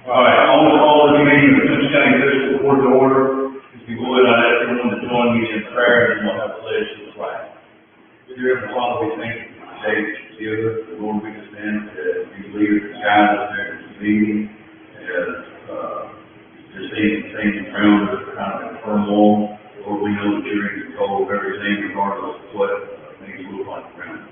All right, all the meeting of the County Fiscal Court to order. If you would, I'd ask everyone to join me in prayer, and we'll have a pledge to the flag. Dear Heavenly Father, we thank you for the day that you give us. The Lord, we just stand that you lead us and guide us there at this meeting. As you're seeing things around us kind of in turmoil, Lord, we know that you're in control of everything, regardless of what things look like around us.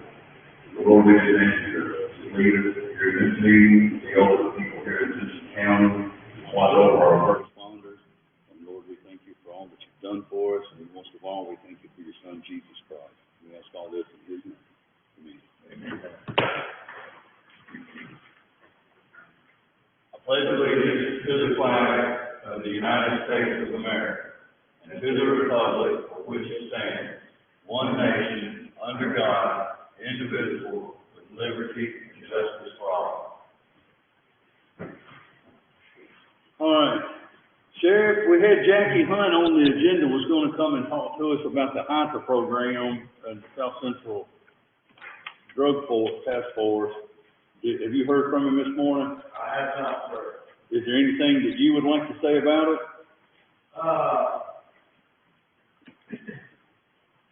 Lord, we just ask you to lead us here in this meeting, the older people here in this county, watch over our first responders. And Lord, we thank you for all that you've done for us, and most of all, we thank you for your Son, Jesus Christ. We ask all this in his name. Amen. I pledge allegiance to the flag of the United States of America, and to the republic for which it stands, one nation, under God, indivisible, with liberty and justice for all. All right. Sheriff, we had Jackie Hunt on the agenda, was going to come and talk to us about the HIPA program and the South Central Drug Task Force. Have you heard from him this morning? I have not, sir. Is there anything that you would like to say about it?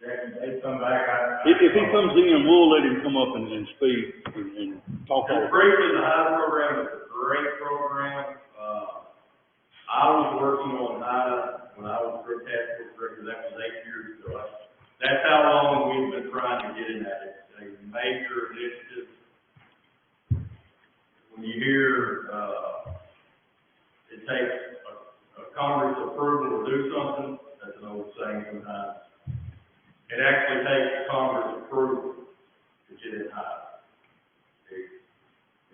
They come back. If he comes in, we'll let him come up and speak and talk all. Briefly, the HIPA program is a great program. I was working on HIPA when I was drug task force director. That was 8 years ago. That's how long we've been trying to get in that. It's a major initiative. When you hear it takes a Congress approval to do something, that's an old saying sometimes. It actually takes Congress approval to get it HIPA.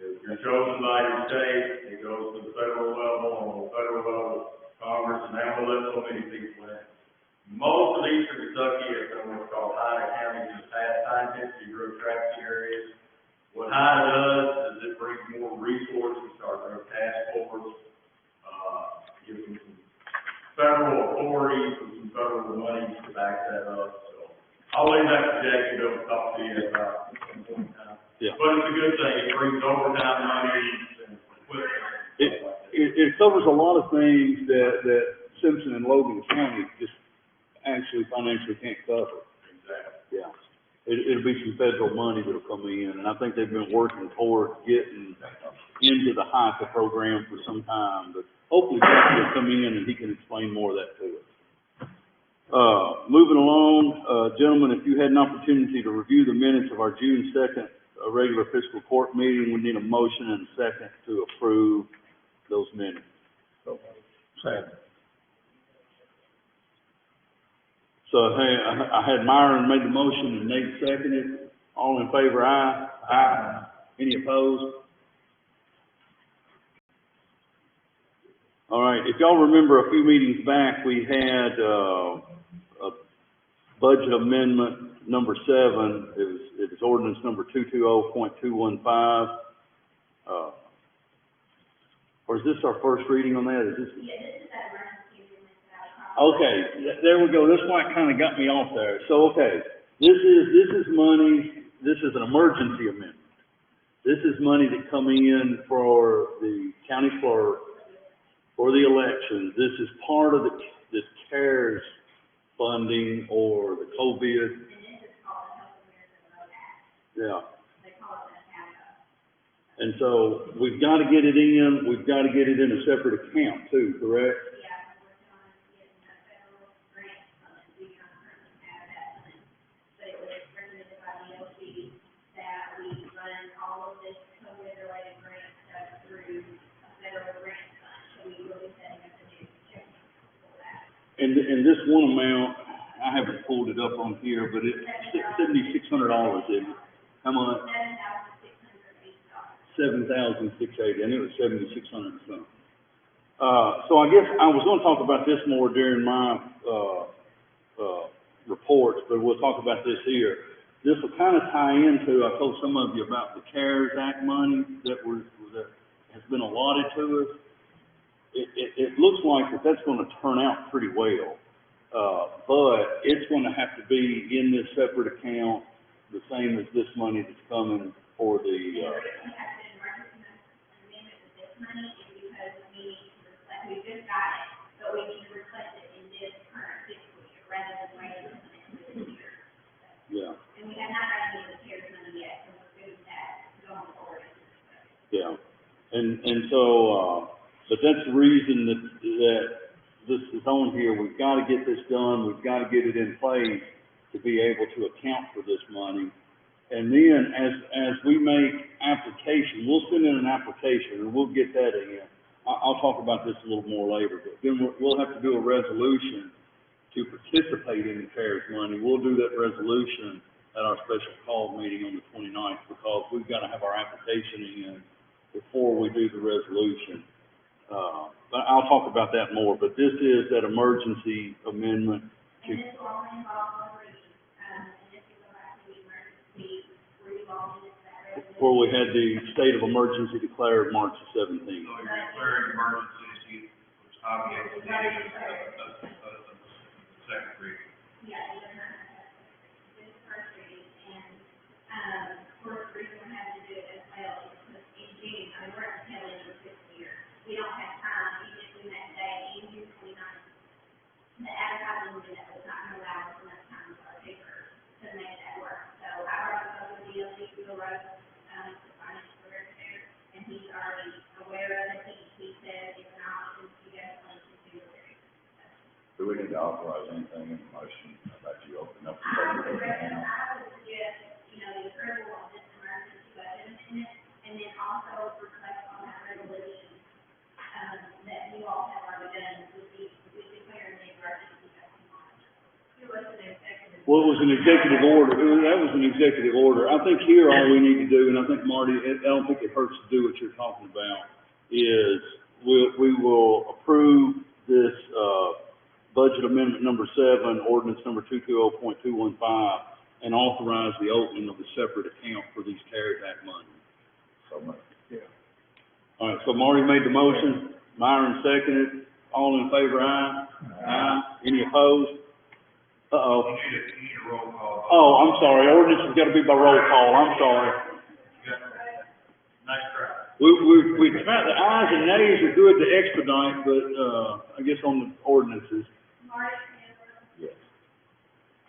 If you're chosen by your state, it goes to the federal level. On the federal level, Congress, and now we'll let so many people in. Most of Eastern Kentucky has been what's called HIDA counties in the past, high-intensity drug trafficking areas. What HIDA does is it brings more resources to our drug task force, gives them some federal authorities and some federal money to back that up. So I'll leave that to Jackie to talk to you about at some point in time. Yeah. But it's a good thing. It brings overtime money and equipment. It covers a lot of things that Simpson and Logan County just actually financially can't cover. Exactly. Yeah. It'll be some federal money that'll come in, and I think they've been working toward getting into the HIPA program for some time, but hopefully Jackie will come in and he can explain more of that to us. Moving along, gentlemen, if you had an opportunity to review the minutes of our June 2nd regular fiscal court meeting, we need a motion and a second to approve those minutes. Second. So, hey, I had Myron made the motion and Nate seconded. All in favor, aye. Aye. Any opposed? All right. If y'all remember a few meetings back, we had a budget amendment number 7. It was ordinance number 220.215. Or is this our first reading on that? Is this? Okay, there we go. That's why it kind of got me off there. So, okay, this is money. This is an emergency amendment. This is money that come in for the county clerk for the election. This is part of the CARES funding or the COVID. Yeah. And so we've got to get it in. We've got to get it in a separate account too, correct? And this one amount, I haven't pulled it up on here, but it's $7,600, isn't it? How much? $7,680. I knew it was 7,600 something. So I guess I was going to talk about this more during my reports, but we'll talk about this here. This will kind of tie into, I told some of you about the CARES Act money that has been allotted to us. It looks like that's going to turn out pretty well, but it's going to have to be in this separate account, the same as this money that's coming for the. because we need to reflect, we just got it, but we need to reflect it in this current fiscal year rather than waiting until the next fiscal year. Yeah. And we have not got any of the CARES money yet, so we're doing that going forward. Yeah. And so, but that's the reason that this is on here. We've got to get this done. We've got to get it in place to be able to account for this money. And then as we make application, we'll send in an application and we'll get that in. I'll talk about this a little more later, but then we'll have to do a resolution to participate in the CARES money. We'll do that resolution at our special call meeting on the 29th because we've got to have our application in before we do the resolution. But I'll talk about that more, but this is that emergency amendment. And this will only involve one reading, and if you go back to the emergency, where you all need that resolution. Where we had the state of emergency declared March the 17th. So you're declaring emergency, which obviously is second reading. Yeah, it doesn't have this first reading, and, of course, the reason we're having to do it as well is because in June, I mean, we're at the tail end of this year. We don't have time, even if we met today, in June 29th, the advertising window is not going to allow us enough time for our paper to make that work. So I brought it up with DLC, Bill Rose, the financial director, and he's already aware of it. He said it's an option, you definitely can do it. Do we need to authorize anything in the motion about you opening up the I budget would account? suggest, the approval of this emergency budget amendment, and then also reflect on that resolution, that you all have already done with declaring the emergency budget. It was an executive. Well, it was an executive order. That was an executive order. I think here all we need to do, and I think Marty, I don't think it hurts to do what you're talking about, is we will approve this, budget amendment number 7, ordinance number 220.215, and authorize the opening of a separate account for these CARES Act money. So much. Yeah. All right, so Marty made the motion, Myron seconded, all in favor, aye? Aye. Any opposed? Uh-oh. You need a roll call. Oh, I'm sorry, ordinance has got to be by roll call, I'm sorry. Nice try. We tried, the ayes and nays are good to expedite, but, I guess on the ordinances. Marty Sanders, Yes.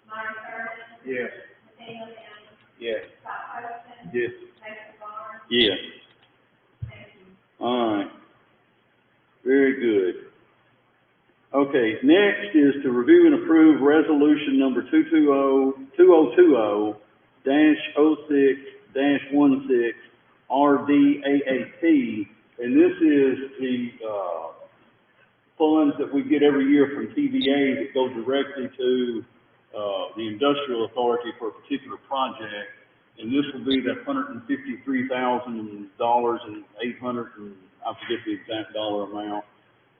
Myron Curtis, Yes. Nathaniel Young, Yes. Scott Hudson, Yes. Jason Barnes, Yes. thank you. All right. Very good. Okay, next is to review and approve resolution number 2020-06-16 RDAAP, and this is the, funds that we get every year from TVA that go directly to, the industrial authority for a particular project. And this will be that $153,000 and 800, and I forget the exact dollar amount.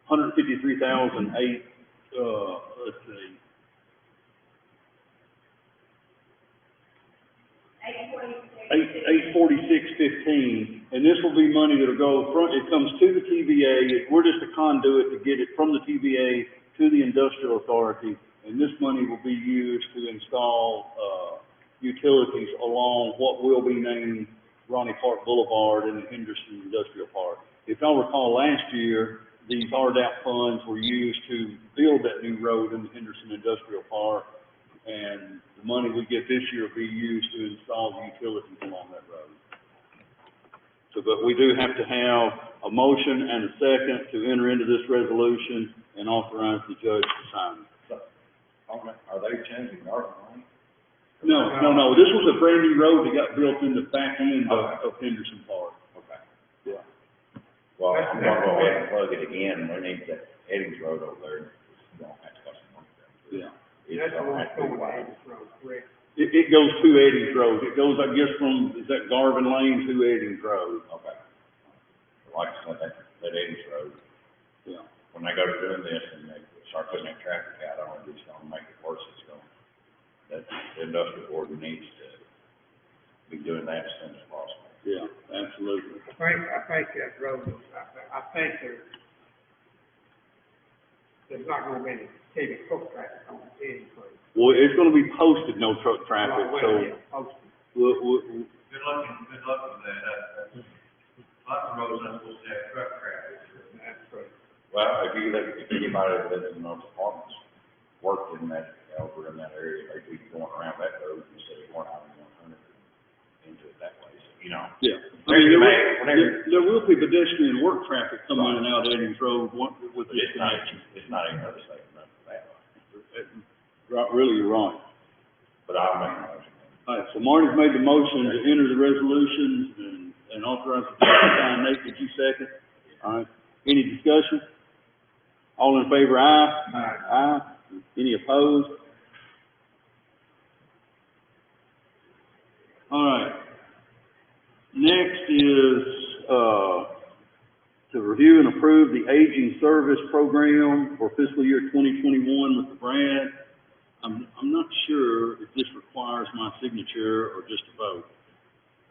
153,008, let's see. 846.15, and this will be money that'll go from, it comes to the TVA, we're just a conduit to get it from the TVA to the industrial authority, and this money will be used to install, utilities along what will be named Ronnie Park Boulevard and the Henderson Industrial Park. If y'all recall last year, these RDAP funds were used to build that new road in the Henderson Industrial Park, and the money we get this year will be used to install the utilities along that road. So, but we do have to have a motion and a second to enter into this resolution and authorize the judge to sign it. Are they changing our money? No, this was a brand new road that got built in the back end of Henderson Park. Okay. Yeah. Well, I'm gonna go ahead and plug it again. We need that Eddings Road over there. We don't have to cost some money. Yeah. It's gonna have to be wide. It goes to Eddings Road. It goes, I guess, from, is that Garvin Lane to Eddings Road? Okay. Like I said, that Eddings Road, Yeah. when they go to doing this and they start putting that traffic out on it, it's gonna make it worse. It's gonna, that the industrial board needs to be doing that as soon as possible. Yeah, absolutely. I think that road, I think there's not gonna be any heavy truck traffic on the Eddings Road. Well, it's gonna be posted, no truck traffic, Well, so yeah, posted. we'll, Good luck with that. Lots of roads not supposed to have truck traffic. Well, if anybody that lives in those apartments worked in that, over in that area, they'd be going around that road instead of going out on 100 into it that way, so, you know. Yeah. I mean, there will be pedestrian work traffic coming in and out of Eddings Road with this connection. It's not even other safe enough for that. Right, really, you're right. But I'll make a motion. All right, so Marty's made the motion to enter the resolutions and authorize the chair to sign. Nate, did you second? All right. Any discussion? All in favor, aye? Aye. Any opposed? All right. Next is, to review and approve the aging service program for fiscal year 2021 with the Brad. I'm not sure if this requires my signature or just a vote.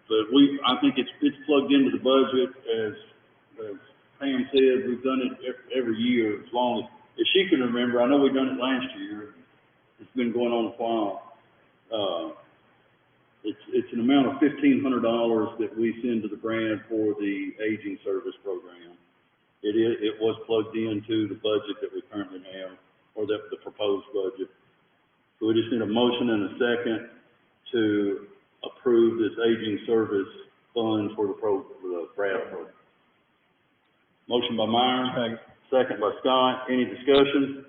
But I think it's plugged into the budget as Pam said, we've done it every year as long as she can remember. I know we've done it last year. It's been going on a while. It's an amount of $1,500 that we send to the Brand for the aging service program. It was plugged into the budget that we currently have, or the proposed budget. So we just need a motion and a second to approve this aging service fund for the Brad program. Motion by Myers, second by Scott. Any discussion?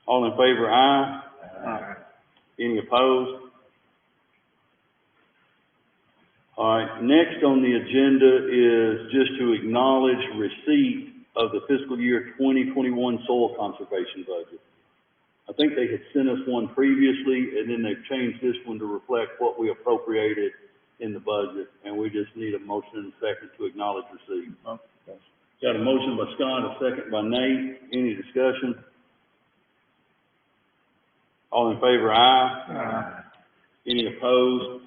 All in favor, aye. Aye. Any opposed? All right, next on the agenda is just to acknowledge receipt of the fiscal year 2021 soil conservation budget. I think they had sent us one previously, and then they've changed this one to reflect what we appropriated in the budget, and we just need a motion and a second to acknowledge receipt. Okay. Got a motion by Scott, a second by Nate. Any discussion? All in favor, aye. Aye. Any opposed?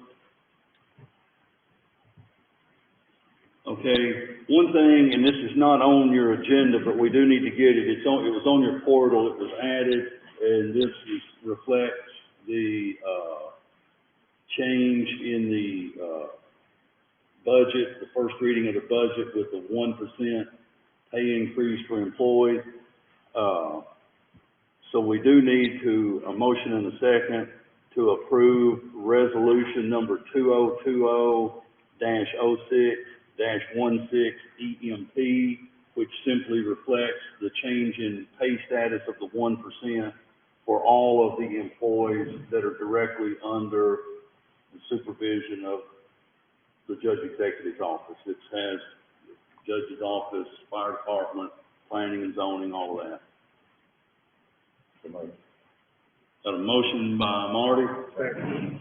Okay, one thing, and this is not on your agenda, but we do need to get it. It was on your portal. It was added, and this reflects the change in the budget, the first reading of the budget with the 1% pay increase for employees. So we do need a motion and a second to approve resolution number 2020-06-16 EMP, which simply reflects the change in pay status of the 1% for all of the employees that are directly under the supervision of the Judge Executive's office. It has Judge's office, fire department, planning and zoning, all of that. Got a motion by Marty,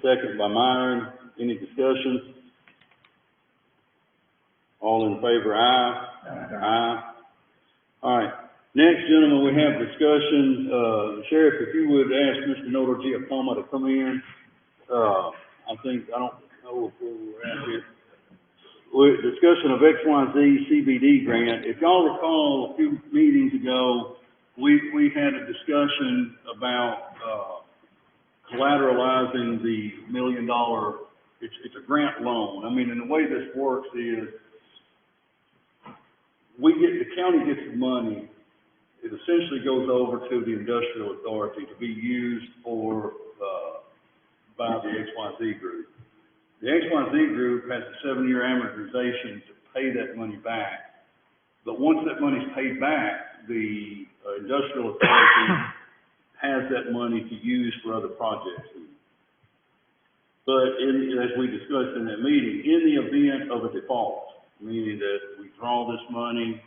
second by Myron. Any discussion? All in favor, aye. Aye. All right. Next, gentlemen, we have discussion. Sheriff, if you would ask Mr. Noto Giacomo to come in. I don't know if we're at here. Discussion of XYZ CBD grant. If y'all recall, a few meetings ago, we had a discussion about collateralizing the $1 million. It's a grant loan. I mean, and the way this works is the county gets the money. It essentially goes over to the industrial authority to be used by the XYZ group. The XYZ group has a 7-year amortization to pay that money back. But once that money's paid back, the industrial authority has that money to use for other projects. But as we discussed in that meeting, in the event of a default, meaning that we draw this money,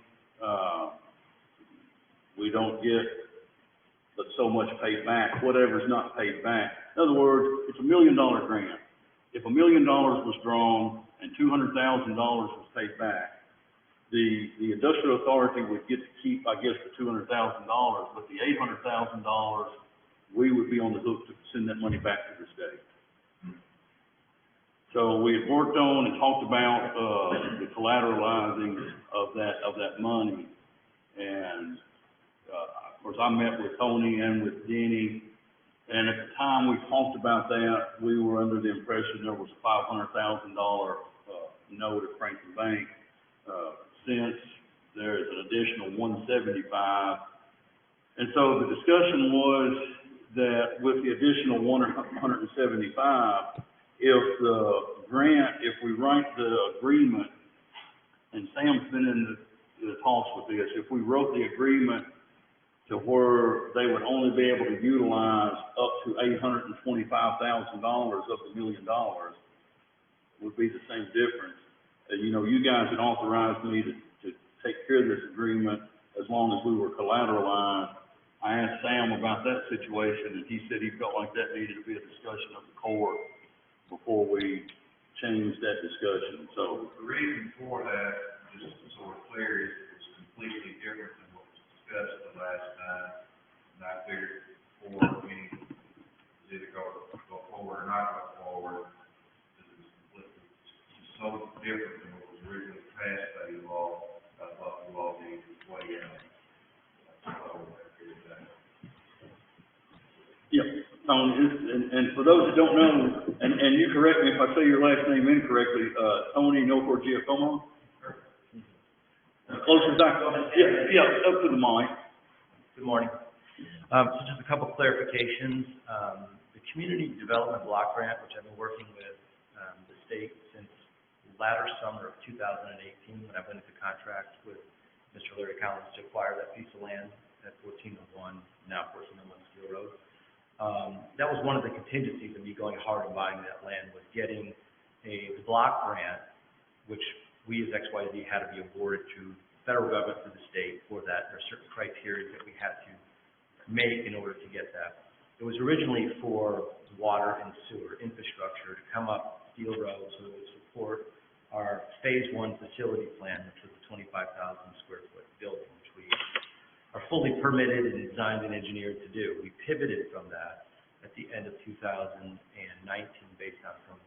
we don't get but so much paid back, whatever's not paid back. In other words, it's $1 million grant. If $1 million was drawn and $200,000 was paid back, the industrial authority would get to keep, I guess, the $200,000, but the $800,000, we would be on the hook to send that money back to the state. So we had worked on and talked about the collateralizing of that money, and of course I met with Tony and with Denny, and at the time we talked about that, we were under the impression there was a $500,000 note at Franklin Bank. Since there's an additional 175. And so the discussion was that with the additional 175, if the grant, if we write the agreement, and Sam's been in the talks with this, if we wrote the agreement to where they would only be able to utilize up to $825,000 of the $1 million, would be the same difference. You know, you guys had authorized me to take care of this agreement as long as we were collateralized. I asked Sam about that situation, and he said he felt like that needed to be a discussion of the court before we changed that discussion. So The reason for that, just sort of clear, is it's completely different than what was discussed the last time. And I figured for any, either go forward or not go forward, this is completely, it's so different than what was originally passed by you all. I thought you all needed to weigh in. So, yeah, Tony, and for those that don't know, and you correct me if I say your last name incorrectly, Tony Nocor Giacomo? Close as I can. Yeah, up to the mic. Good morning. So just a couple clarifications. The Community Development Block Grant, which I've been working with the state since the latter summer of 2018, when I went into contract with Mr. Larry Collins to acquire that piece of land at 1401, now 1401 Steel Road. That was one of the contingencies of me going hard and buying that land, was getting the block grant, which we as XYZ had to be awarded to federal government, to the state for that. There are certain criteria that we had to make in order to get that. It was originally for water and sewer infrastructure to come up Steel Road so it would support our phase 1 facility plan, which was a 25,000 square foot building, which we are fully permitted and designed and engineered to do. We pivoted from that at the end of 2019 based on some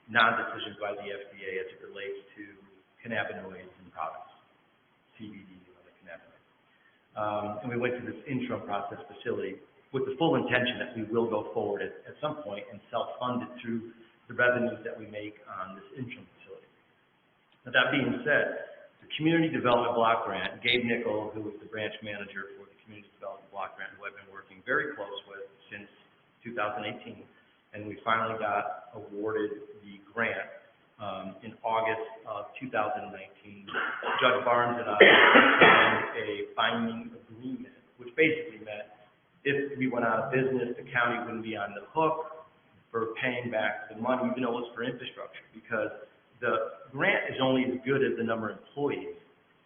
non-decisions by the FDA as it relates to cannabinoids and products, CBD and other cannabinoids. And we went through this interim process facility with the full intention that we will go forward at some point and self-fund it through the revenues that we make on this interim facility. Now, that being said, the Community Development Block Grant, Gabe Nickel, who was the branch manager for the Community Development Block Grant, who I've been working very close with since 2018, and we finally got awarded the grant in August of 2019. Judge Barnes and I signed a binding agreement, which basically meant if we went out of business, the county wouldn't be on the hook for paying back the money, even though it was for infrastructure, because the grant is only as good as the number of employees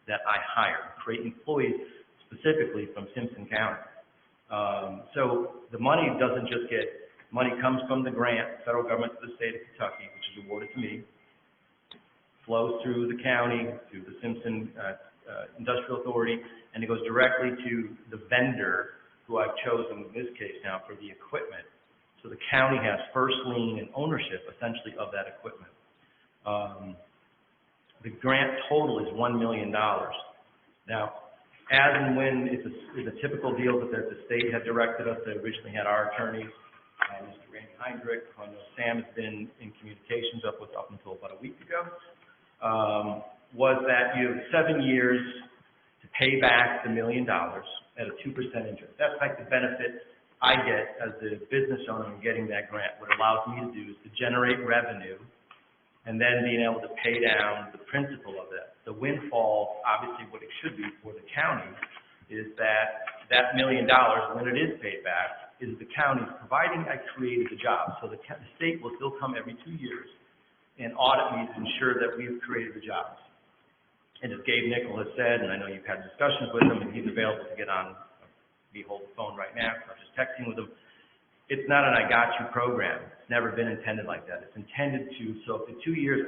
that I hire, create employees specifically from Simpson County. So the money doesn't just get, money comes from the grant, federal government to the state of Kentucky, which is awarded to me, flows through the county, through the Simpson Industrial Authority, and it goes directly to the vendor who I've chosen in this case now for the equipment. So the county has first lien and ownership essentially of that equipment. The grant total is $1 million. Now, as and when it's a typical deal that the state had directed us, they originally had our attorneys, Mr. Randy Heinrich, who I know Sam has been in communications up until about a week ago, was that you have 7 years to pay back the $1 million at a 2% interest. That's like the benefit I get as the business owner in getting that grant. What it allows me to do is to generate revenue and then being able to pay down the principal of that. The windfall, obviously what it should be for the county, is that $1 million, when it is paid back, is the county, providing I created the job. So the state will still come every 2 years and audit me to ensure that we've created the jobs. And as Gabe Nickel has said, and I know you've had discussions with him, and he's available to get on, we hold the phone right now, so I'm just texting with him. It's not an I got you program. It's never been intended like that. It's intended to, so if in 2 years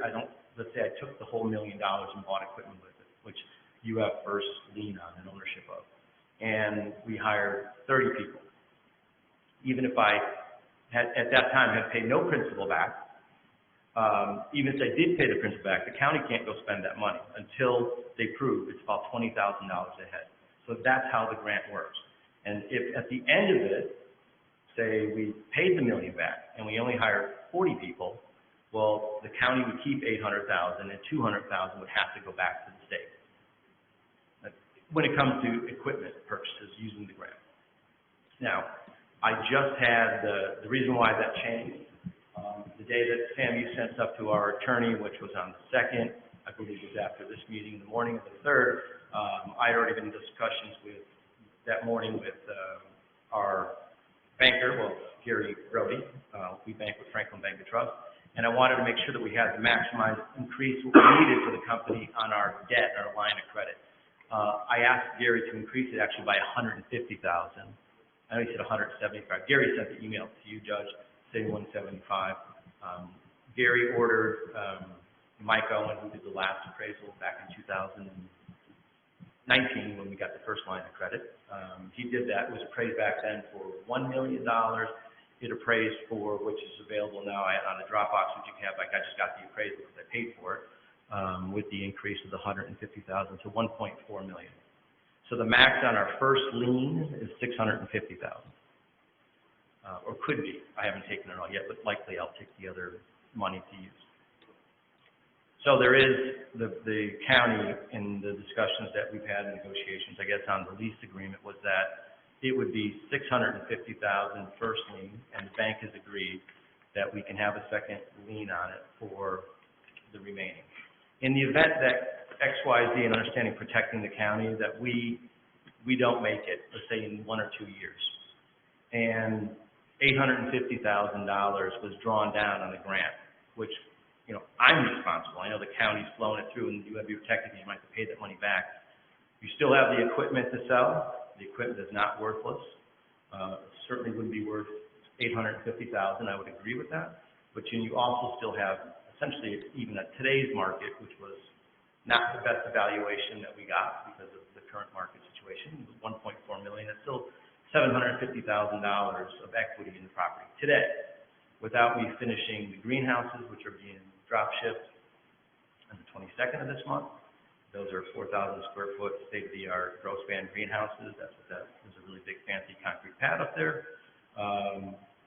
let's say I took the whole $1 million and bought equipment with it, which you have first lien on and ownership of, and we hired 30 people. Even if I had, at that time, had paid no principal back, even if I did pay the principal back, the county can't go spend that money until they prove it's about $20,000 a head. So that's how the grant works. And if at the end of it, say we paid the $1 million back and we only hired 40 people, well, the county would keep $800,000 and $200,000 would have to go back to the state. when it comes to equipment purchases using the grant. Now, I just had the reason why that changed, the day that Sam, you sent stuff to our attorney, which was on the 2nd, I believe it was after this meeting, the morning of the 3rd, I had already been in discussions that morning with our banker, well, Gary Brody, we bank with Franklin Bank and Trust, and I wanted to make sure that we had the maximized increase what we needed for the company on our debt, our line of credit. I asked Gary to increase it actually by $150,000. I know he said 175. Gary sent the email to you, Judge, saying 175. Gary ordered Mike Owen, who did the last appraisal back in 2019 when we got the first line of credit. He did that. It was appraised back then for $1 million. It appraised for, which is available now on the Dropbox, which you can have. Like, I just got the appraisal because I paid for it, with the increase of the $150,000 to $1.4 million. So the max on our first lien is $650,000, or could be. I haven't taken it all yet, but likely I'll take the other money to use. So there is the county in the discussions that we've had in negotiations, I guess, on the lease agreement was that it would be $650,000 first lien, and the bank has agreed that we can have a second lien on it for the remaining. In the event that XYZ, and understanding protecting the county, that we don't make it, let's say in 1 or 2 years, and $850,000 was drawn down on the grant, which, you know, I'm responsible. I know the county's flown it through, and you have to be protected, you might have to pay that money back. You still have the equipment to sell. The equipment is not worthless. Certainly wouldn't be worth $850,000. I would agree with that. But you also still have, essentially, even at today's market, which was not the best evaluation that we got because of the current market situation, it was $1.4 million. It's still $750,000 of equity in the property today, without me finishing the greenhouses, which are being drop shipped on the 22nd of this month. Those are 4,000 square foot state-of-the-art gross band greenhouses. That's what that is, a really big fancy concrete pad up there.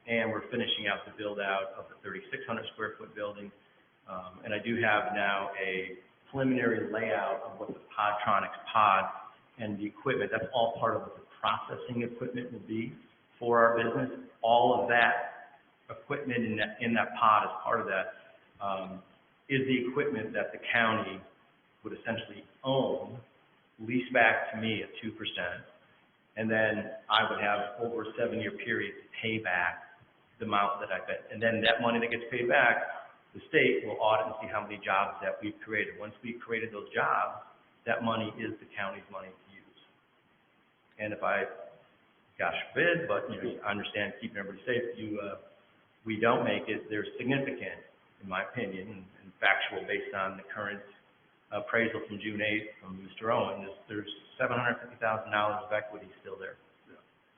And we're finishing out the build out of the 3,600 square foot building. And I do have now a preliminary layout of what the Podtronics pod and the equipment, that's all part of what the processing equipment will be for our business. All of that equipment in that pod as part of that is the equipment that the county would essentially own, lease back to me at 2%, and then I would have over a 7-year period to pay back the amount that I bet. And then that money that gets paid back, the state will audit and see how many jobs that we've created. Once we've created those jobs, that money is the county's money to use. And if I, gosh forbid, but you know, I understand keeping everybody safe, we don't make it, there's significant, in my opinion, and factual based on the current appraisal from June 8th from Mr. Owen, there's $750,000 of equity still there.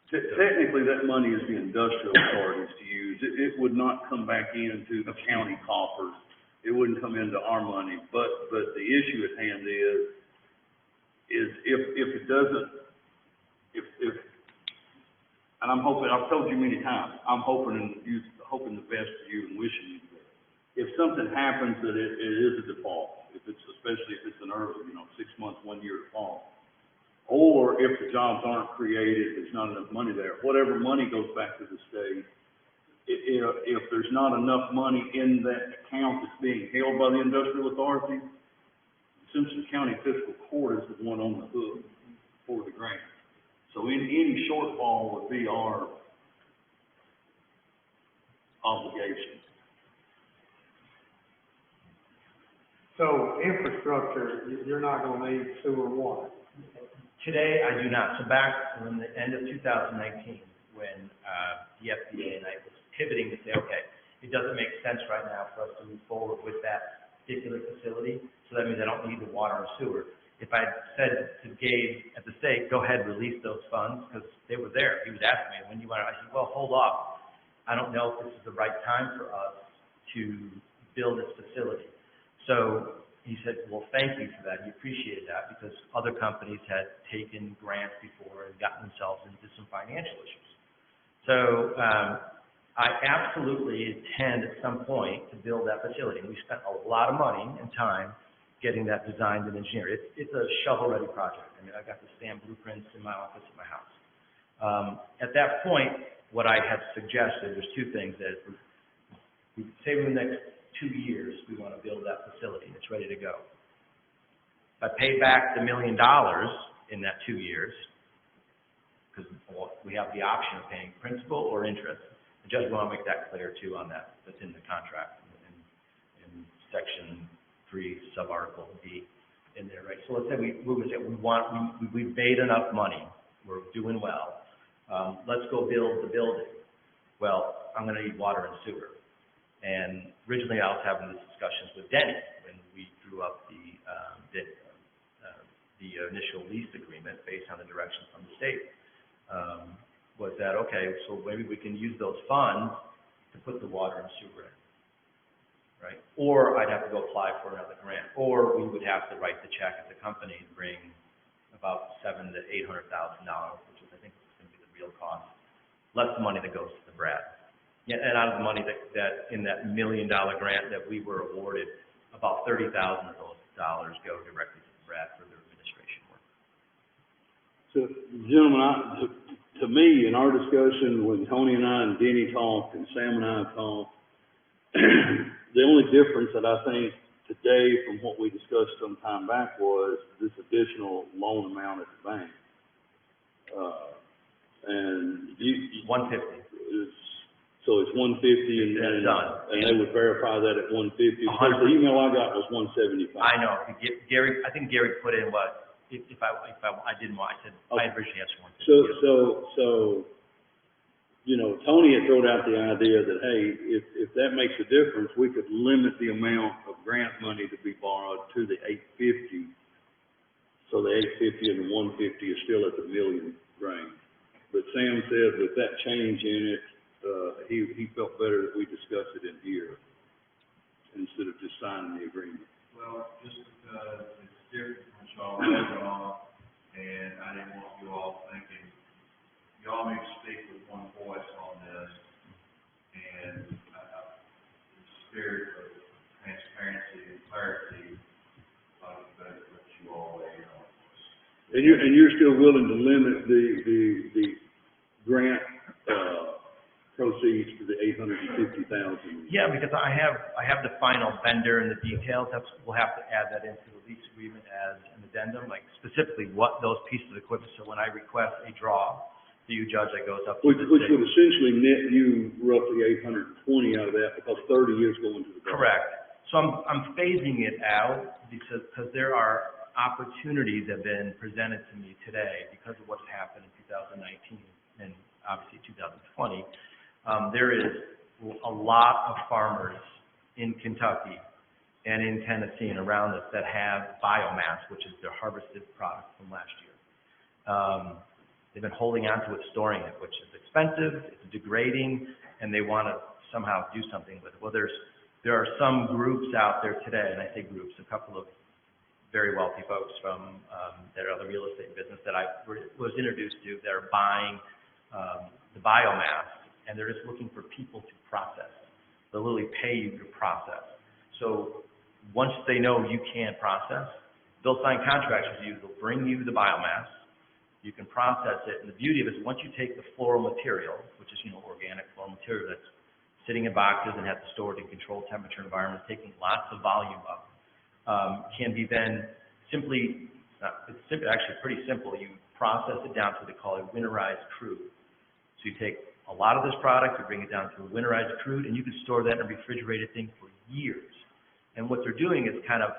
Technically, that money is the industrial authorities to use. It would not come back into the county coffers. It wouldn't come into our money. But the issue at hand is if it doesn't, and I'm hoping, I've told you many times, I'm hoping the best for you and wishing you the best. If something happens that it is a default, especially if it's an early, 6 months, 1 year default, or if the jobs aren't created, there's not enough money there, whatever money goes back to the state, if there's not enough money in that account that's being held by the industrial authority, Simpson County Fiscal Court is the one on the hook for the grant. So any shortfall would be our obligation. So infrastructure, you're not gonna need sewer and water. Today, I do not. So back in the end of 2019, when the FDA and I was pivoting to say, okay, it doesn't make sense right now for us to move forward with that particular facility, so that means I don't need the water and sewer. If I said to Gabe at the state, go ahead, release those funds, because they were there. He was asking me, when do you want to? I said, well, hold off. I don't know if this is the right time for us to build this facility. So he said, well, thank you for that. He appreciated that because other companies had taken grants before and gotten themselves into some financial issues. So I absolutely intend at some point to build that facility. We spent a lot of money and time getting that designed and engineered. It's a shovel-ready project. I mean, I've got the stamp blueprints in my office at my house. At that point, what I had suggested, there's two things that we say in the next 2 years, we want to build that facility. It's ready to go. If I pay back the $1 million in that 2 years, because we have the option of paying principal or interest. The judge want to make that clear too on that. That's in the contract in section 3, subarticle D in there, right? So let's say we've made enough money. We're doing well. Let's go build the building. Well, I'm going to need water and sewer. And originally I was having these discussions with Denny when we drew up the initial lease agreement based on the direction from the state. Was that, okay, so maybe we can use those funds to put the water and sewer in, right? Or I'd have to go apply for another grant, or we would have to write the check at the company and bring about $700,000 to $800,000, which is, I think, is going to be the real cost, less the money that goes to the Brad. Yeah, and out of the money that in that $1 million grant that we were awarded, about $30,000 of those dollars go directly to the Brad for their administration work. So, gentlemen, to me, in our discussion, when Tony and I and Denny talked and Sam and I talked, the only difference that I think today from what we discussed some time back was this additional loan amount at the bank. And you 150. So it's 150 and done. And they would verify that at 150. Because the email I got was 175. I know. Gary, I think Gary put in what, if I didn't want, I said, okay. I originally asked for 150. So, you know, Tony had thrown out the idea that, hey, if that makes a difference, we could limit the amount of grant money to be borrowed to the 850. So the 850 and the 150 is still at the $1 million range. But Sam said with that change in it, he felt better that we discuss it in here instead of just signing the agreement. Well, just because it's different from what y'all voted on, and I didn't want you all thinking, y'all need to speak with one voice on this, and in the spirit of transparency and clarity, I would better let you all weigh in on this. And you're still willing to limit the grant proceeds to the $850,000? Yeah, because I have the final vendor and the details. We'll have to add that into the lease agreement as an addendum, like specifically what those pieces of equipment. So when I request a draw to you, Judge, that goes up to which would essentially net you roughly $820 out of that, because 30 years going to the bank. Correct. So I'm phasing it out because there are opportunities that have been presented to me today because of what's happened in 2019 and obviously 2020. There is a lot of farmers in Kentucky and in Tennessee and around us that have biomass, which is their harvested product from last year. They've been holding on to it, storing it, which is expensive, it's degrading, and they want to somehow do something with it. Well, there are some groups out there today, and I say groups, a couple of very wealthy folks from that are the real estate business that I was introduced to that are buying the biomass, and they're just looking for people to process. They'll literally pay you to process. So once they know you can process, they'll sign contracts with you. They'll bring you the biomass. You can process it. And the beauty of it is once you take the floral material, which is, organic floral material that's sitting in boxes and has to stored in controlled temperature environments, taking lots of volume up, can be then simply, it's actually pretty simple. You process it down to what they call a winterized crude. So you take a lot of this product, you bring it down to a winterized crude, and you can store that in a refrigerated thing for years. And what they're doing is kind of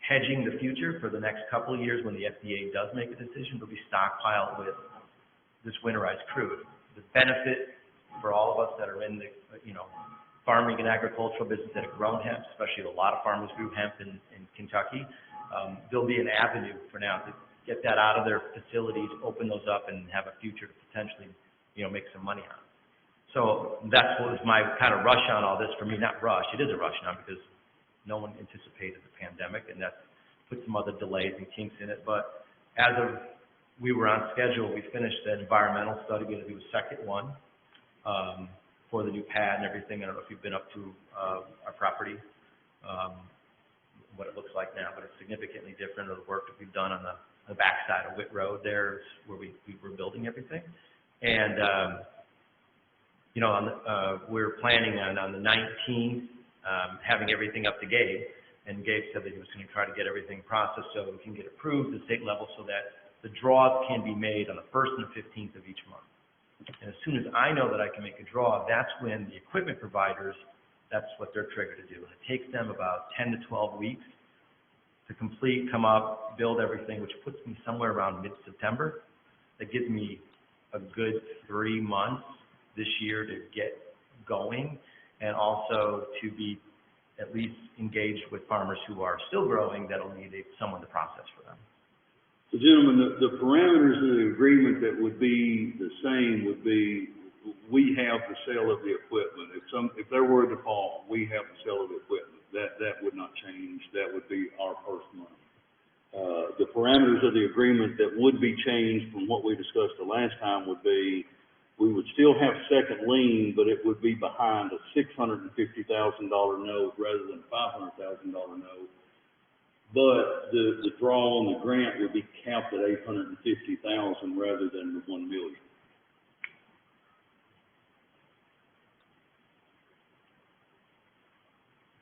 hedging the future for the next couple of years when the FDA does make a decision. They'll be stockpiled with this winterized crude. The benefit for all of us that are in the, farming and agricultural business that have grown hemp, especially a lot of farmers grew hemp in Kentucky, there'll be an avenue for now to get that out of their facilities, open those up, and have a future to potentially make some money on. So that's what was my kind of rush on all this for me. Not rush, it is a rush now because no one anticipated the pandemic, and that's put some other delays and kinks in it. But as of we were on schedule, we finished an environmental study. We had to do a second one for the new pad and everything. I don't know if you've been up to our property. what it looks like now, but it's significantly different of the work that we've done on the backside of Witt Road there, is where we were building everything. And, you know, we're planning on the 19th, having everything up to Gabe. And Gabe said that he was going to try to get everything processed so it can get approved at the state level so that the draws can be made on the 1st and the 15th of each month. And as soon as I know that I can make a draw, that's when the equipment providers, that's what they're triggered to do. And it takes them about 10 to 12 weeks to complete, come up, build everything, which puts me somewhere around mid-September. That gives me a good 3 months this year to get going, and also to be at least engaged with farmers who are still growing that'll need someone to process for them. So gentlemen, the parameters of the agreement that would be the same would be, we have the sale of the equipment. If there were a default, we have the sale of the equipment. That would not change. That would be our first month. The parameters of the agreement that would be changed from what we discussed the last time would be, we would still have second lien, but it would be behind a $650,000 note rather than a $500,000 note. But the draw on the grant would be capped at $850,000 rather than the $1 million.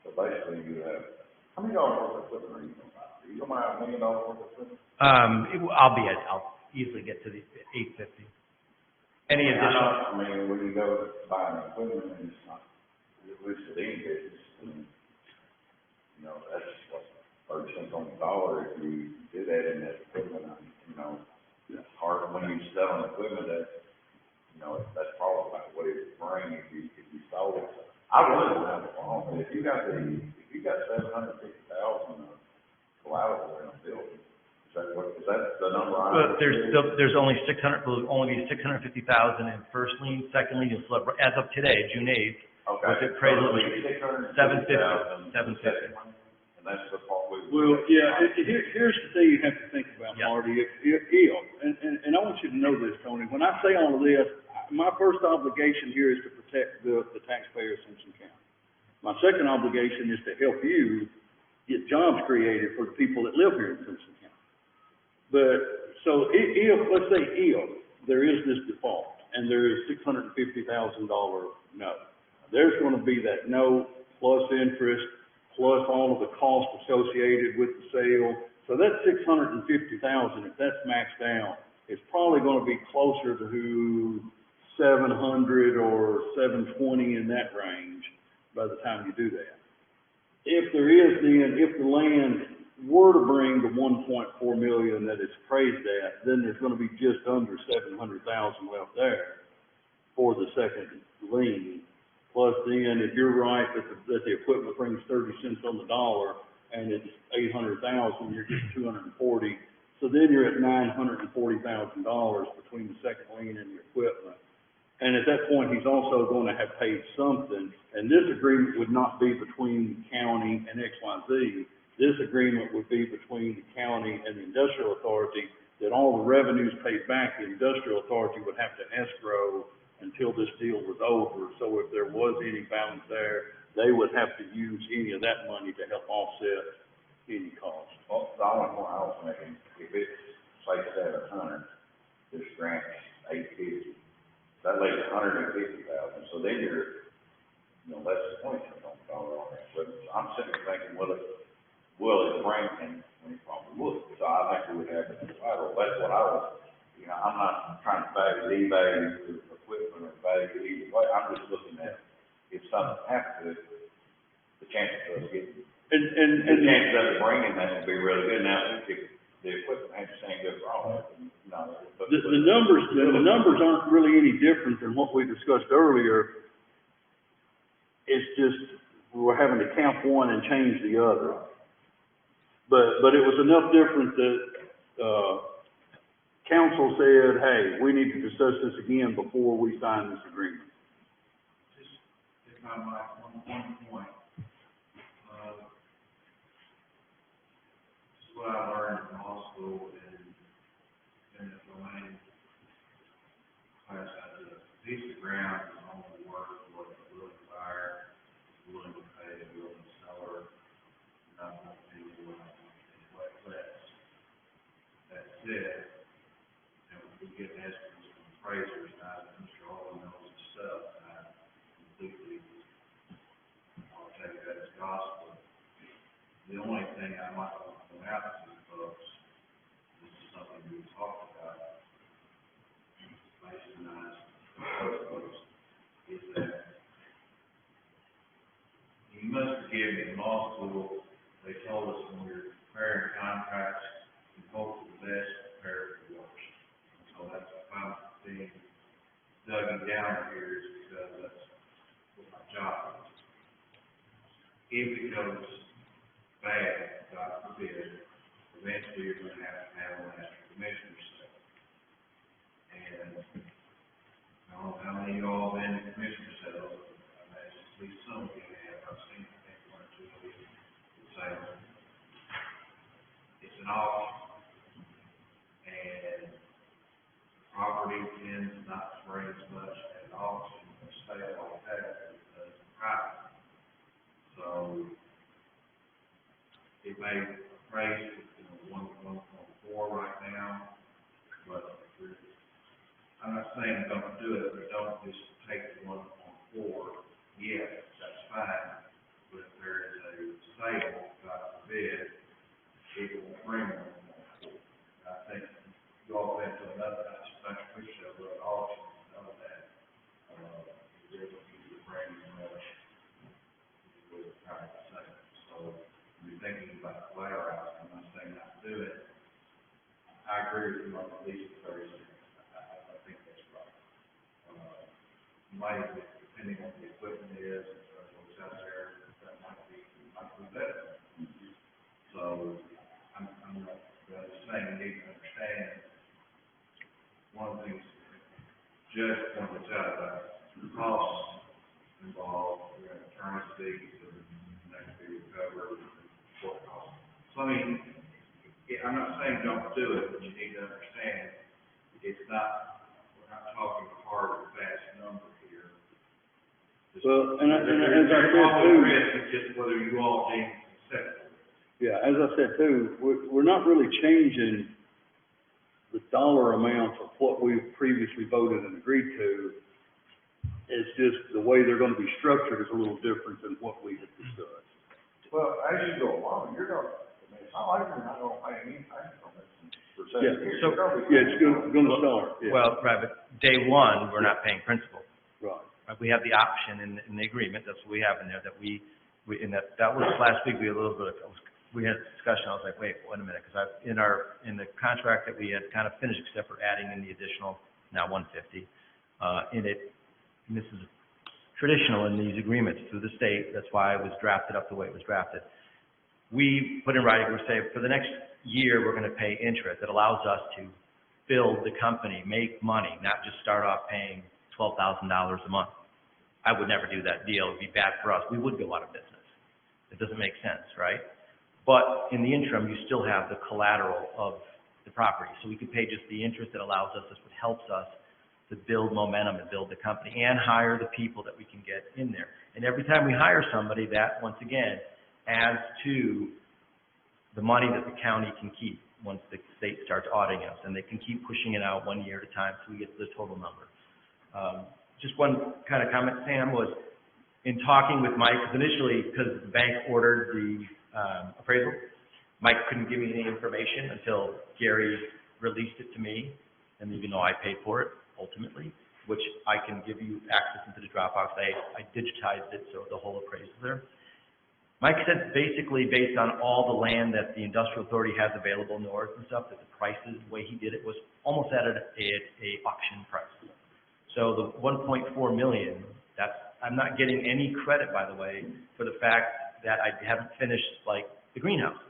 So basically, you have, how many dollars worth of equipment are you going to buy? Are you going to buy $1 million worth of equipment? I'll easily get to the 850. Any additional? I mean, when you go buy an equipment, and it's not, at least for the business, I mean, you know, that's what, 30 cents on the dollar if you do that in that equipment, you know, it's hard when you sell an equipment that, you know, that's probably about what it would bring if you sold it. I really don't have a problem, but if you got 750,000 collateral in a building, is that the number? But there's only 600, will only be 650,000 in first lien, second lien, as of today, June 8th. Okay. With the appraisal of 750. And that's the part we. Well, yeah, here's the thing you have to think about, Yeah. Marty. And I want you to know this, Tony. When I say all of this, my first obligation here is to protect the taxpayer of Simpson County. My second obligation is to help you get jobs created for the people that live here in Simpson County. But, so let's say if there is this default and there is $650,000 note, there's going to be that note plus interest plus all of the costs associated with the sale. So that $650,000, if that's maxed out, it's probably going to be closer to 700 or 720 in that range by the time you do that. If there is then, if the land were to bring the 1.4 million that it's appraised at, then there's going to be just under 700,000 left there for the second lien. Plus then, if you're right that the equipment brings 30 cents on the dollar and it's 800,000, you're getting 240. So then you're at $940,000 between the second lien and the equipment. And at that point, he's also going to have paid something. And this agreement would not be between the county and XYZ. This agreement would be between the county and the industrial authority, that all the revenues paid back, the industrial authority would have to escrow until this deal was over. So if there was any balance there, they would have to use any of that money to help offset any cost. Well, the only point I was making, if it's, say, 700, this grant's 850, that leaves 150,000. So then you're, you know, less than 20 cents on the dollar on that. But I'm sitting there thinking, will it bring, and it probably would. So I think we would have the collateral. That's what I was, you know, I'm not trying to devalue the equipment or value either way. I'm just looking at if something happened to it, the chances of us getting, the chances of it bringing that would be really good. Now, if the equipment ain't the same good for all of them, no. The numbers aren't really any different than what we discussed earlier. It's just we're having to count one and change the other. But it was enough different that council said, hey, we need to discuss this again before we sign this agreement. Just, if I might, one point. This is what I learned in law school in the domain class I did. A piece of ground is only worth what a willing buyer is willing to pay a willing seller, not what the said, and we get asked for some appraisers, Mr. Owen knows his stuff, and I completely, I'll take that as gospel. The only thing I might want to point out to you folks, this is something we talked about, Mason and I, those folks, is that you must forgive me, in law school, they told us when we were preparing contracts, we hope for the best, prepare for the worst. So that's what I'm being dug down here, is because that's what my job is. If it goes bad, God forbid, eventually you're going to have an extra commissioner set. And I don't know how many of y'all have been in commissioner cells, I imagine at least some of you have. I've seen, I think, one or two of you say, it's an auction. And property tends not to bring as much at an auction, a sale like that, as it does in private. So, it may appraise, 1.4 right now, but I'm not saying don't do it, but don't just take the 1.4 yet, that's fine. But if there is a sale, God forbid, it will bring 1.4. I think you all been to another, not just like a push show, but auction, know that, you're able to bring as much with a private sale. So, you're thinking about collateral, I'm not saying not to do it. I agree with you on at least 30 seconds. I think that's right. Might, depending on the equipment is, what's out there, that might be better. So, I'm not just saying you need to understand one of the things Judge pointed out about the costs involved, we have attorney's fees and that can be recovered, court costs. So, I mean, I'm not saying don't do it, but you need to understand it's not, we're not talking hard and fast number here. Well, and as I said always too, risk, it's just whether you all deem it acceptable. yeah, as I said too, we're not really changing the dollar amounts of what we've previously voted and agreed to. It's just the way they're gonna be structured is a little different than what we had discussed. Well, as you go along, you're gonna, I mean, it's not like you're not gonna pay anything from this for 7 Yeah, years. so- You're gonna be Yeah, it's paying gonna start, yeah. Well, right, but day one, we're not paying principal. Right. Right, we have the option in the agreement, that's what we have in there, that we and that was last week, we had a little bit of, we had a discussion, I was like, wait a minute, because in the contract that we had kind of finished, except for adding in the additional, now 150, and this is traditional in these agreements through the state, that's why it was drafted up the way it was drafted. We put in writing, we say, for the next year, we're going to pay interest that allows us to build the company, make money, not just start off paying $12,000 a month. I would never do that deal. It'd be bad for us. We would go out of business. It doesn't make sense, right? But in the interim, you still have the collateral of the property. So we could pay just the interest that allows us, that's what helps us to build momentum and build the company and hire the people that we can get in there. And every time we hire somebody, that, once again, adds to the money that the county can keep once the state starts auditing us. And they can keep pushing it out 1 year at a time so we get the total number. Just one kind of comment, Sam, was in talking with Mike, because initially, because the bank ordered the appraisal, Mike couldn't give me any information until Gary released it to me, and even though I paid for it, ultimately, which I can give you access into the Dropbox. I digitized it, so the whole appraisal there. Mike said basically based on all the land that the Industrial Authority has available north and stuff, that the prices, the way he did it, was almost at a auction price. So the 1.4 million, I'm not getting any credit, by the way, for the fact that I haven't finished, like, the greenhouses.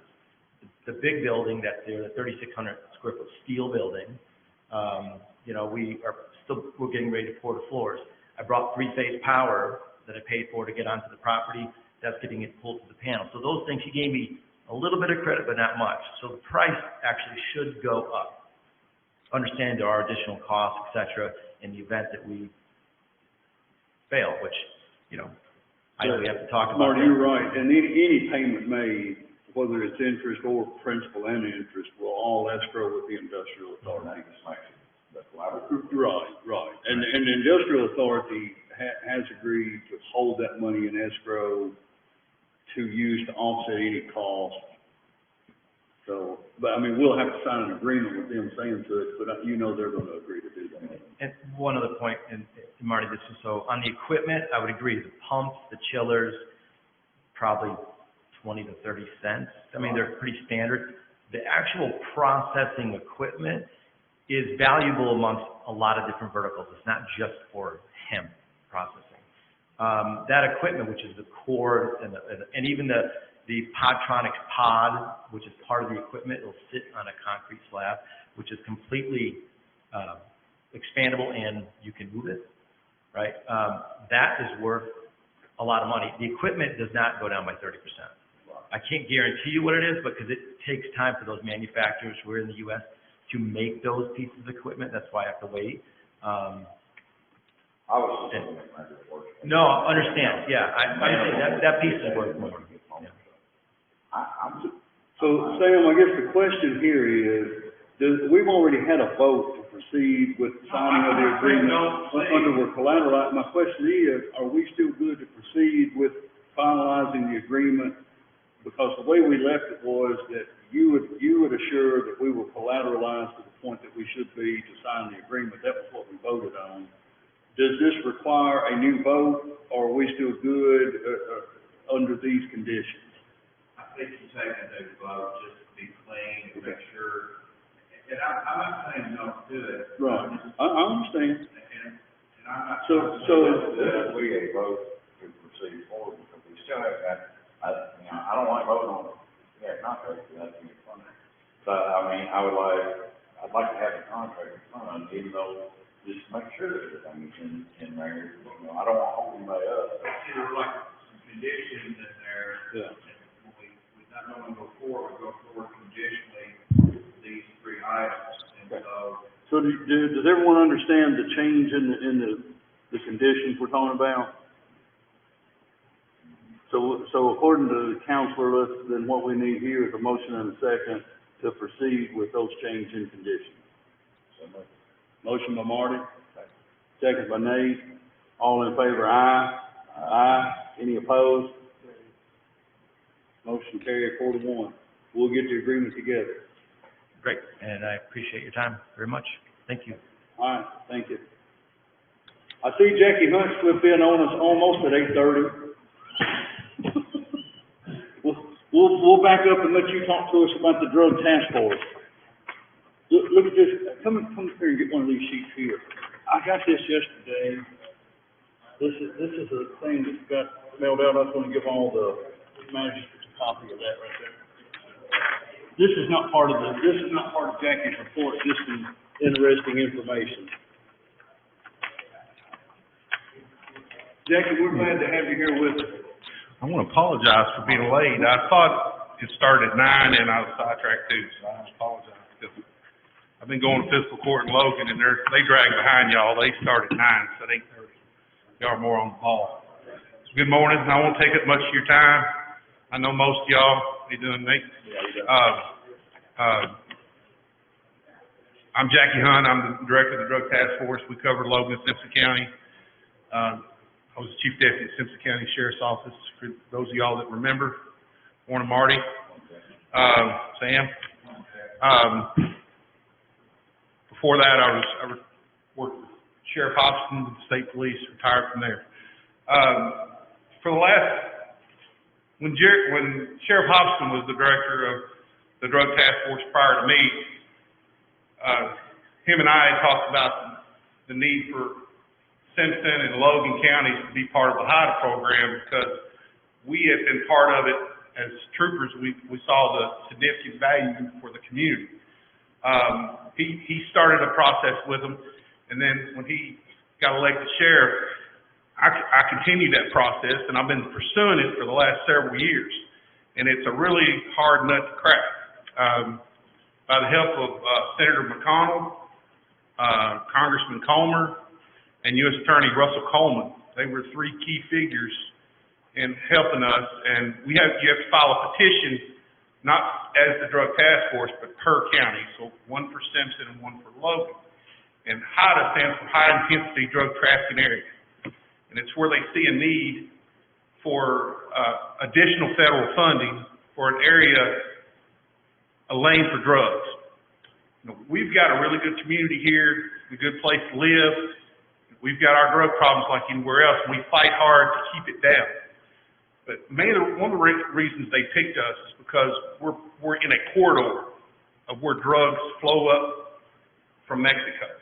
The big building that's there, the 3,600 square foot steel building, you know, we're getting ready to pour the floors. I brought 3-phase power that I paid for to get onto the property. That's getting it pulled to the panel. So those things, he gave me a little bit of credit, but not much. So the price actually should go up. Understand there are additional costs, et cetera, in the event that we fail, which, you know, I know we have to talk about. Marty, you're right, and any payment made, whether it's interest or principal and interest, will all escrow with the industrial authority. That just makes it the collaborative. Right. And the industrial authority has agreed to hold that money in escrow to use to offset any cost. So, but I mean, we'll have to sign an agreement with them saying to it, but you know they're gonna agree to do that. And one other point, and Marty, this is so, on the equipment, I would agree, the pumps, the chillers, probably 20 to 30 cents. I mean, they're pretty standard. The actual processing equipment is valuable amongst a lot of different verticals. It's not just for hemp processing. That equipment, which is the cord and even the Podtronics pod, which is part of the equipment, it'll sit on a concrete slab, which is completely expandable and you can move it, right? That is worth a lot of money. The equipment does not go down by 30%. I can't guarantee you what it is, because it takes time for those manufacturers who are in the U.S. to make those pieces of equipment. That's why I have to wait. I was just looking at my work. No, understand. Yeah, I understand that piece is worth more. Yeah. So, Sam, I guess the question here is, we've already had a vote to proceed with signing of the agreement under we're collateralized. My question is, are we still good to proceed with finalizing the agreement? Because the way we left it was that you would assure that we were collateralized to the point that we should be to sign the agreement. That was what we voted on. Does this require a new vote, or are we still good under these conditions? I think you take a new vote just to be clean and make sure, and I'm not saying don't do it. Right, I understand. And I'm not. So, We a vote to proceed forward, because we still have that, I don't want to vote on it. Yeah, contract, that's in front of me. But, I mean, I'd like to have the contract in front of me, even though, just make sure that everything is in there. I don't want to hold anybody up. See, there were like some conditions in there. Yeah. And we're not going to go forward, we go forward conditionally, these three items. And so does everyone understand the change in the conditions we're talking about? So according to the counselor, then what we need here is a motion and a second to proceed with those change in conditions. Motion by Marty, second by Nate. All in favor, aye. Aye. Any opposed? Motion carried 4-1. We'll get the agreement together. Great, and I appreciate your time very much. Thank you. All right, thank you. I see Jackie Hunt slipped in on us almost at 8:30. We'll back up and let you talk to us about the drug task force. Look at this. Come here and get one of these sheets here. I got this yesterday. This is a thing that got mailed out. I was going to give all the magistrates a copy of that right there. This is not part of Jackie's report. This is interesting information. Jackie, we're glad to have you here with us. I want to apologize for being late. I thought it started at 9 and I was sidetracked too, so I apologize. Because I've been going to fiscal court in Logan and they drag behind y'all. They start at 9, so at 8:30. Y'all are more on the ball. So good morning. I won't take up much of your time. I know most of y'all. How you doing, Nate? I'm Jackie Hunt. I'm the director of the Drug Task Force. We cover Logan and Simpson County. I was the Chief Deputy at Simpson County Sheriff's Office, for those of y'all that remember. Morning, Marty. Sam. Before that, I worked with Sheriff Hobson with the State Police, retired from there. For the last, when Sheriff Hobson was the director of the Drug Task Force prior to me, him and I talked about the need for Simpson and Logan counties to be part of the HIDA program, because we have been part of it as troopers. We saw the significant value for the community. He started a process with them, and then when he got elected sheriff, I continued that process, and I've been pursuing it for the last several years. And it's a really hard nut to crack. By the help of Senator McConnell, Congressman Comer, and U.S. Attorney Russell Coleman. They were three key figures in helping us, and you have to file a petition not as the drug task force, but per county, so one for Simpson and one for Logan. And HIDA stands for High Intensity Drug Trafficking Area. And it's where they see a need for additional federal funding for an area, a lane for drugs. You know, we've got a really good community here, a good place to live. We've got our drug problems like anywhere else, and we fight hard to keep it down. But mainly, one of the reasons they picked us is because we're in a corridor of where drugs flow up from Mexico.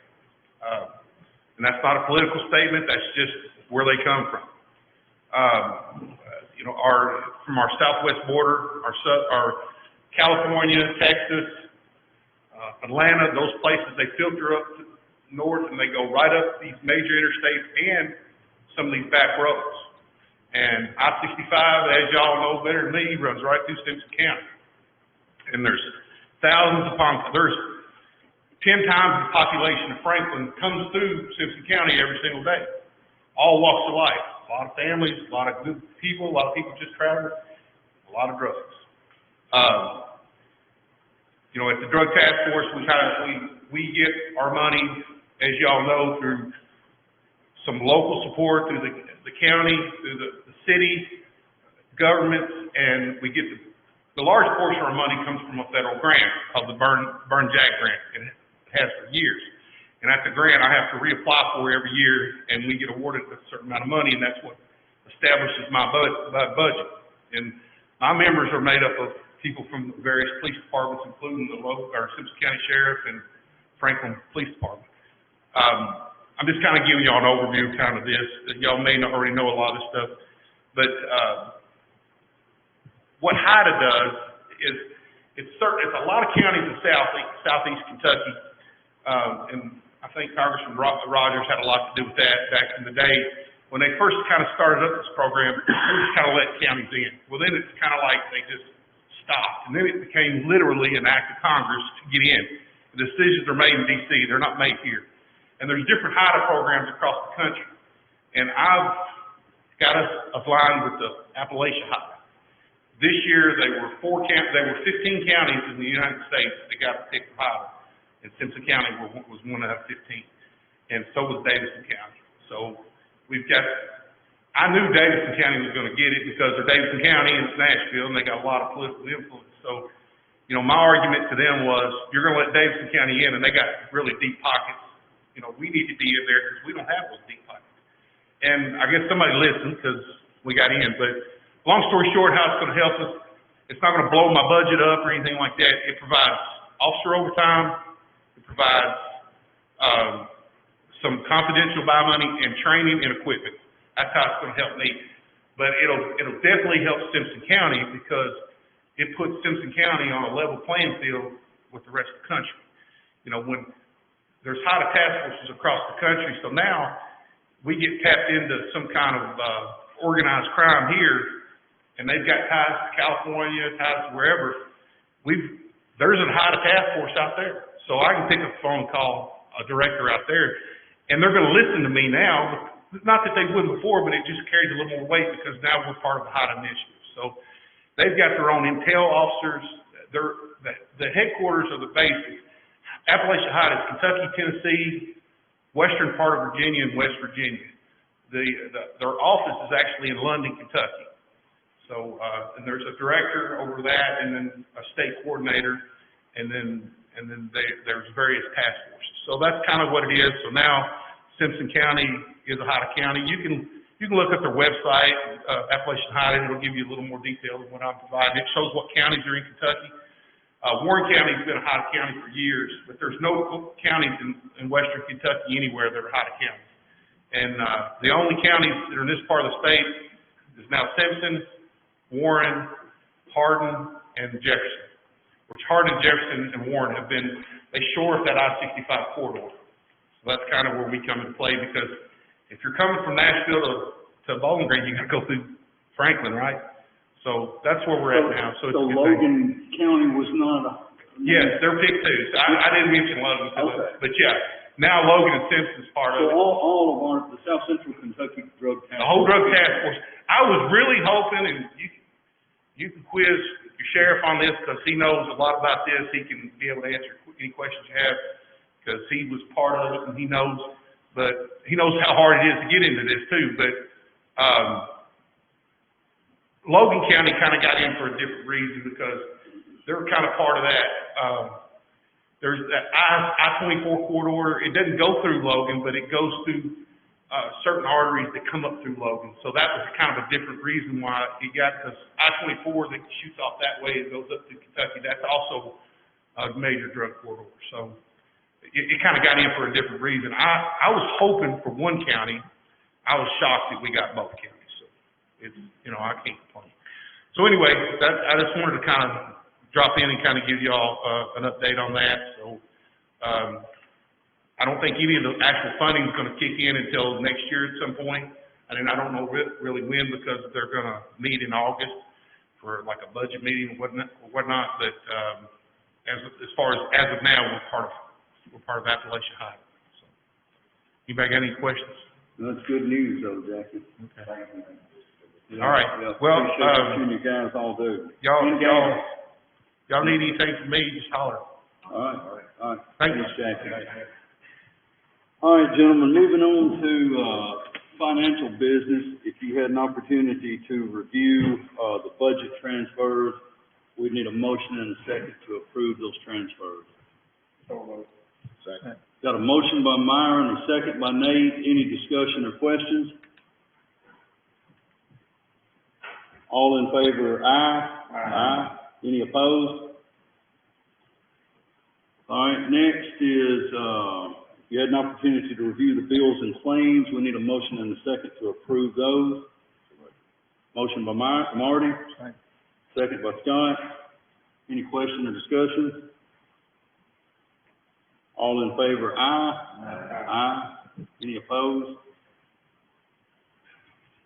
And that's not a political statement, that's just where they come from. You know, from our southwest border, our California, Texas, Atlanta, those places, they filter up north and they go right up these major interstates and some of these back roads. And I-65, as y'all know better than me, runs right through Simpson County. And there's thousands upon, there's 10 times the population of Franklin comes through Simpson County every single day. All walks of life. A lot of families, a lot of good people, a lot of people just traveling, a lot of drugs. You know, at the Drug Task Force, we get our money, as y'all know, through some local support, through the county, through the city, governments, and we get the large portion of our money comes from a federal grant called the Burn Jack Grant, and it has for years. And that's a grant I have to reapply for every year, and we get awarded a certain amount of money, and that's what establishes my budget. And my members are made up of people from various police departments, including the local, or Simpson County Sheriff and Franklin Police Department. I'm just kind of giving y'all an overview kind of this. Y'all may not already know a lot of this stuff, but what HIDA does is it's a lot of counties in southeast Kentucky, and I think Congressman Rogers had a lot to do with that back in the day. When they first kind of started up this program, they just kind of let counties in. Well, then it's kind of like they just stopped, and then it became literally an act of Congress to get in. The decisions are made in D.C., they're not made here. And there's different HIDA programs across the country. And I've got us aligned with the Appalachia HIDA. This year, there were 15 counties in the United States that got picked for HIDA. And Simpson County was one out of 15. And so was Davidson County. So we've got, I knew Davidson County was going to get it because they're Davidson County and it's Nashville and they got a lot of political influence. So, you know, my argument to them was, you're going to let Davidson County in and they got really deep pockets. You know, we need to be in there because we don't have those deep pockets. And I guess somebody listened because we got in. But long story short, how it's going to help us, it's not going to blow my budget up or anything like that. It provides officer overtime. It provides some confidential buy money and training and equipment. That's how it's going to help me. But it'll definitely help Simpson County because it puts Simpson County on a level playing field with the rest of the country. You know, when there's HIDA task forces across the country, so now we get tapped into some kind of organized crime here, and they've got ties to California, ties to wherever. There's a HIDA task force out there, so I can pick up a phone and call a director out there, and they're going to listen to me now. Not that they wouldn't before, but it just carries a little more weight because now we're part of the HIDA initiative. So they've got their own intel officers. The headquarters of the base, Appalachia HIDA, is Kentucky, Tennessee, western part of Virginia, and West Virginia. Their office is actually in London, Kentucky. So, and there's a director over that, and then a state coordinator, and then there's various task forces. So that's kind of what it is. So now Simpson County is a HIDA county. You can look at their website, Appalachian HIDA, it'll give you a little more detail than what I'm providing. It shows what counties are in Kentucky. Warren County's been a HIDA county for years, but there's no counties in western Kentucky anywhere that are HIDA counties. And the only counties that are in this part of the state is now Simpson, Warren, Hardin, and Jefferson. Which Hardin, Jefferson, and Warren have been, they shore up that I-65 corridor. So that's kind of where we come into play because if you're coming from Nashville to Bowling Green, you got to go through Franklin, right? So that's where we're at now. So Logan County was not a... Yes, they're picked too. So I didn't mention Logan, okay. But yeah, now Logan and Simpson's part of it. So all of the South Central Kentucky Drug Task Force. The whole drug task force. I was really hoping, and you can quiz your sheriff on this, because he knows a lot about this. He can be able to answer any questions you have, because he was part of it and he knows how hard it is to get into this too. But Logan County kind of got in for a different reason, because they're kind of part of that. There's that I-24 corridor. It doesn't go through Logan, but it goes through certain arteries that come up through Logan. So that was kind of a different reason why it got, because I-24 that shoots off that way and goes up to Kentucky, that's also a major drug corridor. So it kind of got in for a different reason. I was hoping for one county. I was shocked that we got both counties. So it's, I can't complain. So anyway, I just wanted to kind of drop in and kind of give you all an update on that. So I don't think any of the actual funding is going to kick in until next year at some point. I mean, I don't know really when, because they're going to meet in August for like a budget meeting or whatnot. But as far as of now, we're part of Appalachia High. So, anybody got any questions? That's good news, though, Jackie. Okay. Yeah, All right. yeah, Well, appreciate what you guys all do. Y'all need anything from me, just holler. All right. Thank you. Thanks, Jackie. All right, gentlemen, moving on to financial business. If you had an opportunity to review the budget transfers, we need a motion and a second to approve those transfers. Second. Got a motion by Meyer and a second by Nate. Any discussion or questions? All in favor, aye? Aye. Any opposed? All right, next is, you had an opportunity to review the bills and claims. We need a motion and a second to approve those. Motion by Marty. Second by Scott. Any question or discussion? All in favor, aye? Aye. Any opposed?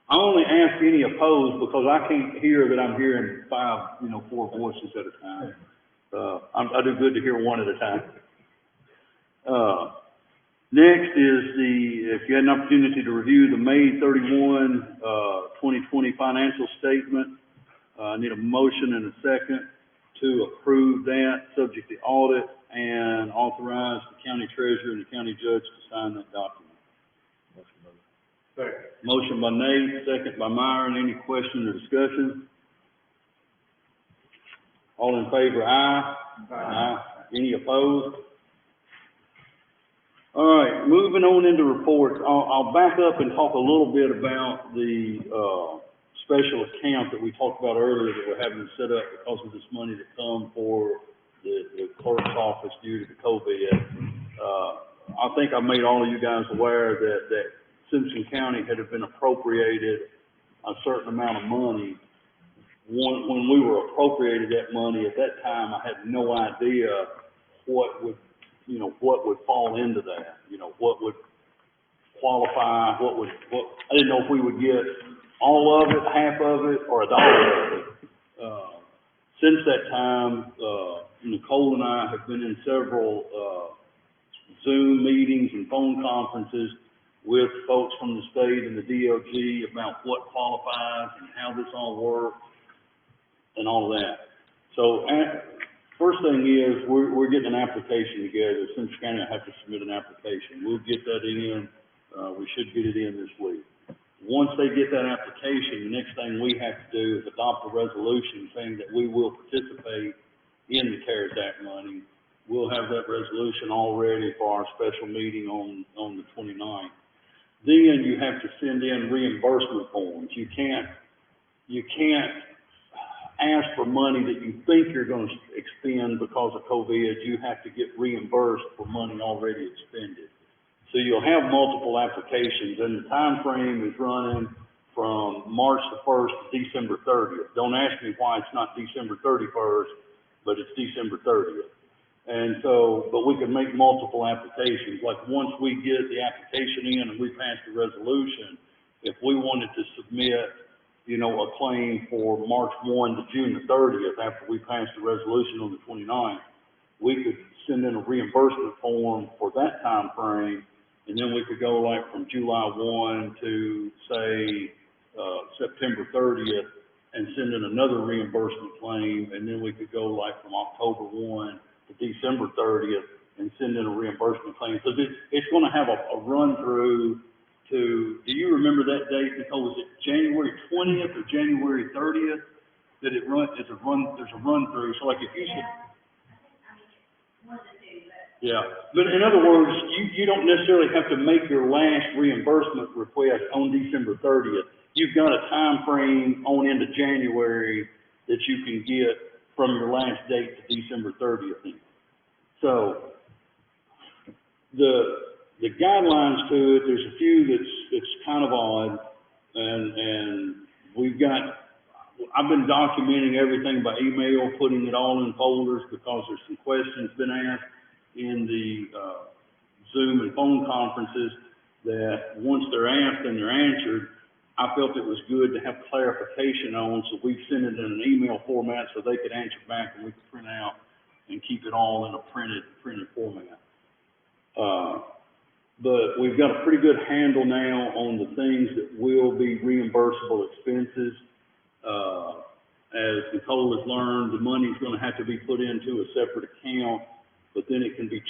I only ask any opposed because I can't hear that I'm hearing four voices at a time. I do good to hear one at a time. Next is if you had an opportunity to review the May 31, 2020 financial statement, I need a motion and a second to approve that, subject to audit, and authorize the county treasurer and the county judge to sign that document. Second. Motion by Nate, second by Myron. Any question or discussion? All in favor, aye? Aye. Any opposed? All right, moving on into reports. I'll back up and talk a little bit about the special account that we talked about earlier that we're having to set up because of this money that come for the clerk's office due to the COVID. I think I made all of you guys aware that Simpson County had been appropriated a certain amount of money. When we were appropriated that money, at that time, I had no idea what would fall into that, what would qualify, I didn't know if we would get all of it, half of it, or a dollar of it. Since that time, Nicole and I have been in several Zoom meetings and phone conferences with folks from the state and the DOG about what qualifies and how this all works and all of that. So first thing is we're getting an application together. Simpson County will have to submit an application. We'll get that in. We should get it in this week. Once they get that application, the next thing we have to do is adopt a resolution saying that we will participate in the CARES Act money. We'll have that resolution all ready for our special meeting on the 29th. Then you have to send in reimbursement forms. You can't ask for money that you think you're going to expend because of COVID. You have to get reimbursed for money already expended. So you'll have multiple applications, and the time frame is running from March the 1st to December 30th. Don't ask me why it's not December 31st, but it's December 30th. And so, but we can make multiple applications. Like once we get the application in and we pass the resolution, if we wanted to submit, a claim for March 1 to June the 30th, after we pass the resolution on the 29th, we could send in a reimbursement form for that time frame, and then we could go like from July 1 to say September 30th and send in another reimbursement claim, and then we could go like from October 1 to December 30th and send in a reimbursement claim. So it's gonna have a run-through to, do you remember that date, Nicole? Was it January 20th or January 30th that it there's a run-through? So like if you should, One to two, but. yeah, but in other words, you don't necessarily have to make your last reimbursement request on December 30th. You've got a time frame on into January that you can get from your last date to December 30th. So the guidelines to it, there's a few that's kind of odd, and I've been documenting everything by email, putting it all in folders because there's some questions been asked in the Zoom and phone conferences that once they're asked and they're answered, I felt it was good to have clarification on, so we've sent it in an email format so they could answer back and we could print out and keep it all in a printed format. But we've got a pretty good handle now on the things that will be reimbursable expenses. As Nicole has learned, the money's going to have to be put into a separate account, but then it can be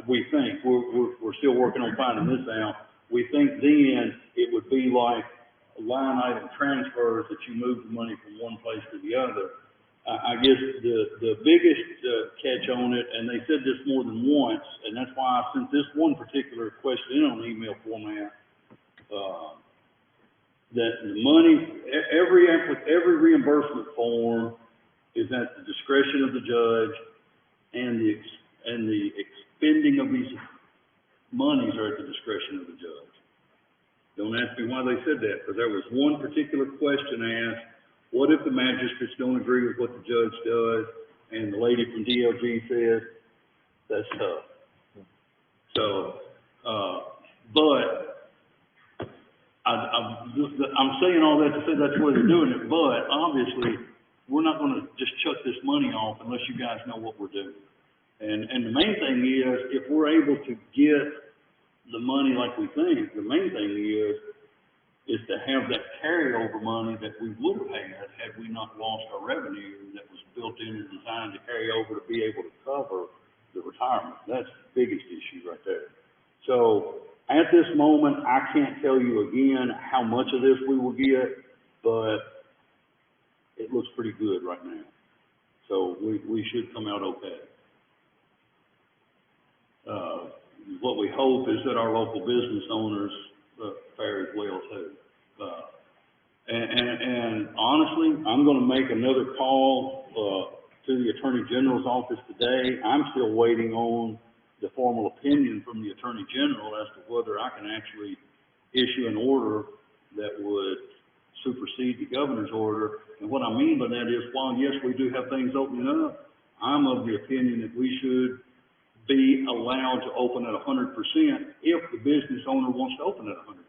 we think, we're still working on finding this out. We think then it would be like line item transfers that you move the money from one place to the other. I guess the biggest catch on it, and they said this more than once, and that's why I sent this one particular question in on email format, that the money, every reimbursement form is at the discretion of the judge, and the expending of these monies are at the discretion of the judge. Don't ask me why they said that, because there was one particular question asked: what if the magistrates don't agree with what the judge does? And the lady from DLG said, that's tough. So, but I'm saying all that to say that's where they're doing it, but obviously we're not going to just chuck this money off unless you guys know what we're doing. And the main thing is, if we're able to get the money like we think, the main thing is to have that carryover money that we would have had we not lost our revenue that was built in and designed to carry over to be able to cover the retirement. That's the biggest issue right there. So at this moment, I can't tell you again how much of this we will get, but it looks pretty good right now. So we should come out okay. What we hope is that our local business owners fare as well too. And honestly, I'm going to make another call to the Attorney General's office today. I'm still waiting on the formal opinion from the Attorney General as to whether I can actually issue an order that would supersede the governor's order. And what I mean by that is, while yes, we do have things opening up, I'm of the opinion that we should be allowed to open at 100% if the business owner wants to open at 100%.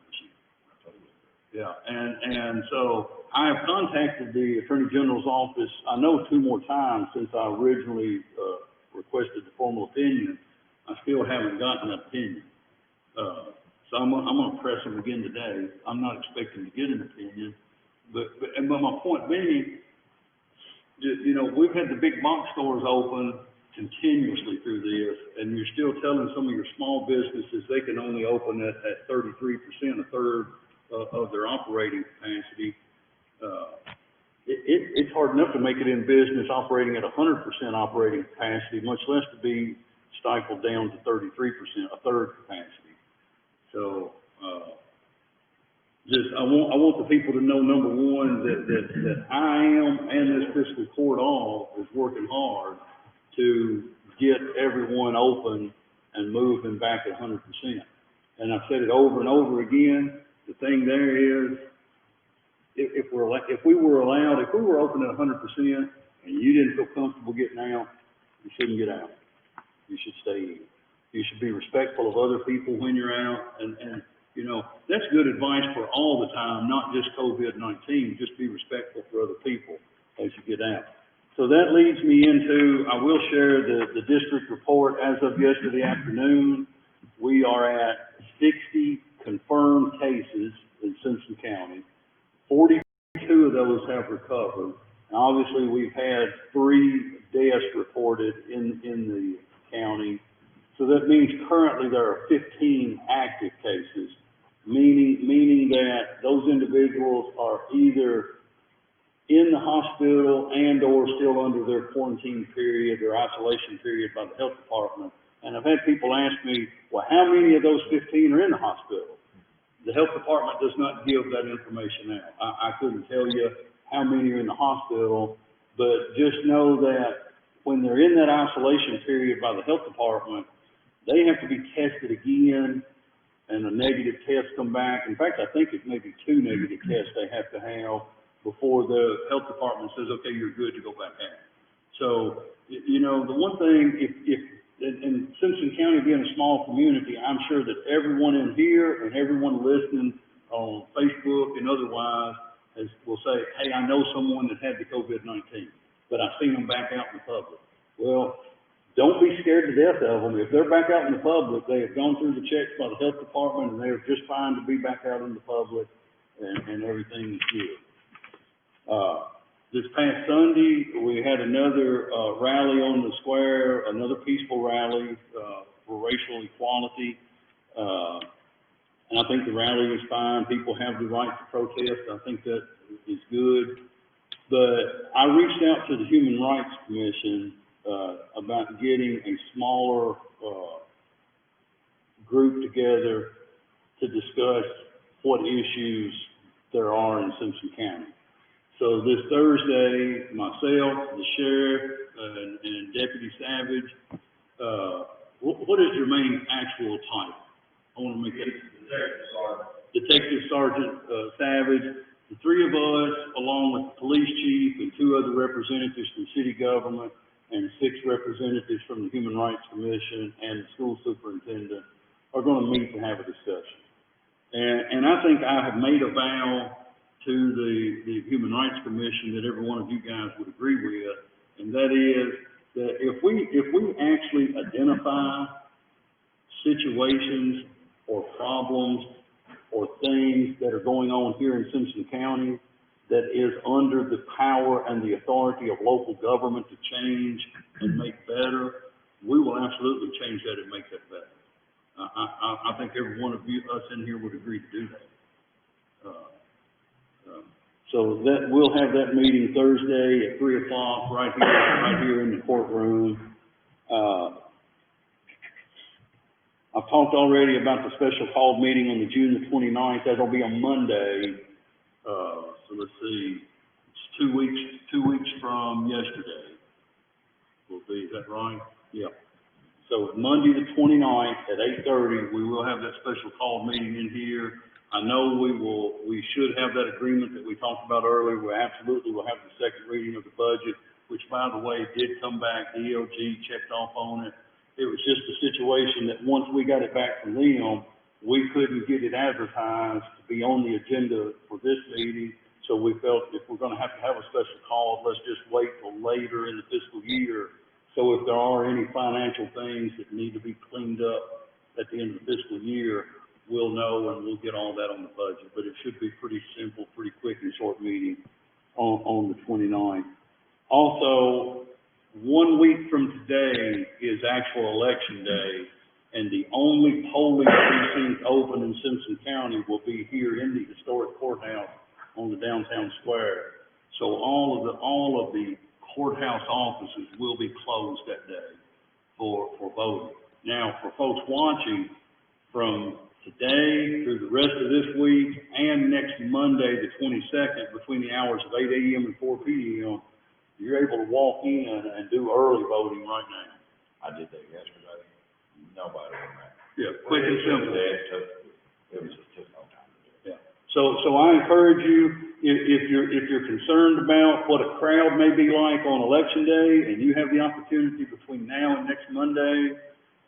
Yeah, and so I have contacted the Attorney General's office, I know 2 more times since I originally requested the formal opinion. I still haven't gotten that opinion. So I'm going to press them again today. I'm not expecting to get an opinion, but my point being, you know, we've had the big box stores open continuously through this, and you're still telling some of your small businesses they can only open at 33%, a third of their operating capacity. It's hard enough to make it in business operating at 100% operating capacity, much less to be stifled down to 33%, a third capacity. So, I want the people to know, number one, that I am, and this fiscal court all is working hard to get everyone open and moving back at 100%. And I've said it over and over again. The thing there is, if we were open at 100% and you didn't feel comfortable getting out, you shouldn't get out. You should stay in. You should be respectful of other people when you're out, and you know, that's good advice for all the time, not just COVID-19. Just be respectful for other people as you get out. So that leads me into, I will share the district report. As of yesterday afternoon, we are at 60 confirmed cases in Simpson County, 40 2 of those have recovered. And obviously, we've had 3 deaths reported in the county. So that means currently there are 15 active cases, meaning that those individuals are either in the hospital and or still under their quarantine period or isolation period by the health department. And I've had people ask me, well, how many of those 15 are in the hospital? The health department does not give that information out. I couldn't tell you how many are in the hospital, but just know that when they're in that isolation period by the health department, they have to be tested again, and a negative test come back. In fact, I think it's maybe 2 negative tests they have to have before the health department says, okay, you're good to go back out. So, you know, the one thing, in Simpson County being a small community, I'm sure that everyone in here and everyone listening on Facebook and otherwise will say, hey, I know someone that had the COVID-19, but I've seen them back out in the public. Well, don't be scared to death of them. If they're back out in the public, they have gone through the checks by the health department and they're just fine to be back out in the public and everything is good. This past Sunday, we had another rally on the square, another peaceful rally for racial equality. And I think the rally is fine. People have the right to protest. I think that is good. But I reached out to the Human Rights Commission about getting a smaller group together to discuss what issues there are in Simpson County. So this Thursday, myself, the sheriff, and Deputy Savage, what is your main actual title? I want to make it Detective Sergeant Savage. The 3 of us, along with the police chief and 2 other representatives from city government and 6 representatives from the Human Rights Commission and the school superintendent, are going to meet to have a discussion. And I think I have made a vow to the Human Rights Commission that every one of you guys would agree with, and that is that if we actually identify situations or problems or things that are going on here in Simpson County that is under the power and the authority of local government to change and make better, we will absolutely change that and make that better. I think every one of us in here would agree to do that. So that, we'll have that meeting Thursday at 3 o'clock right here in the courtroom. I've talked already about the special called meeting on the June the 29th. That'll be on Monday. So let's see, it's 2 weeks from yesterday. Will be, is that right? Yeah. So Monday the 29th at 8:30, we will have that special called meeting in here. I know we should have that agreement that we talked about earlier. We absolutely will have the second reading of the budget, which, by the way, did come back. The ELG checked off on it. It was just a situation that once we got it back from them, we couldn't get it advertised to be on the agenda for this meeting. So we felt if we're going to have a special call, let's just wait till later in the fiscal year. So if there are any financial things that need to be cleaned up at the end of the fiscal year, we'll know and we'll get all that on the budget. But it should be pretty simple, pretty quick and short meeting on the 29th. Also, 1 week from today is actual election day, and the only polling precinct open in Simpson County will be here in the historic courthouse on the downtown square. So all of the courthouse offices will be closed that day for voting. Now, for folks watching, from today through the rest of this week and next Monday, the 22nd, between the hours of 8 a.m. and 4 p.m., you're able to walk in and do early voting right now. I did that yesterday. Nobody went back. Yeah, quick and simple. It was just no time to do it. Yeah. So I encourage you, if you're concerned about what a crowd may be like on election day, and you have the opportunity between now and next Monday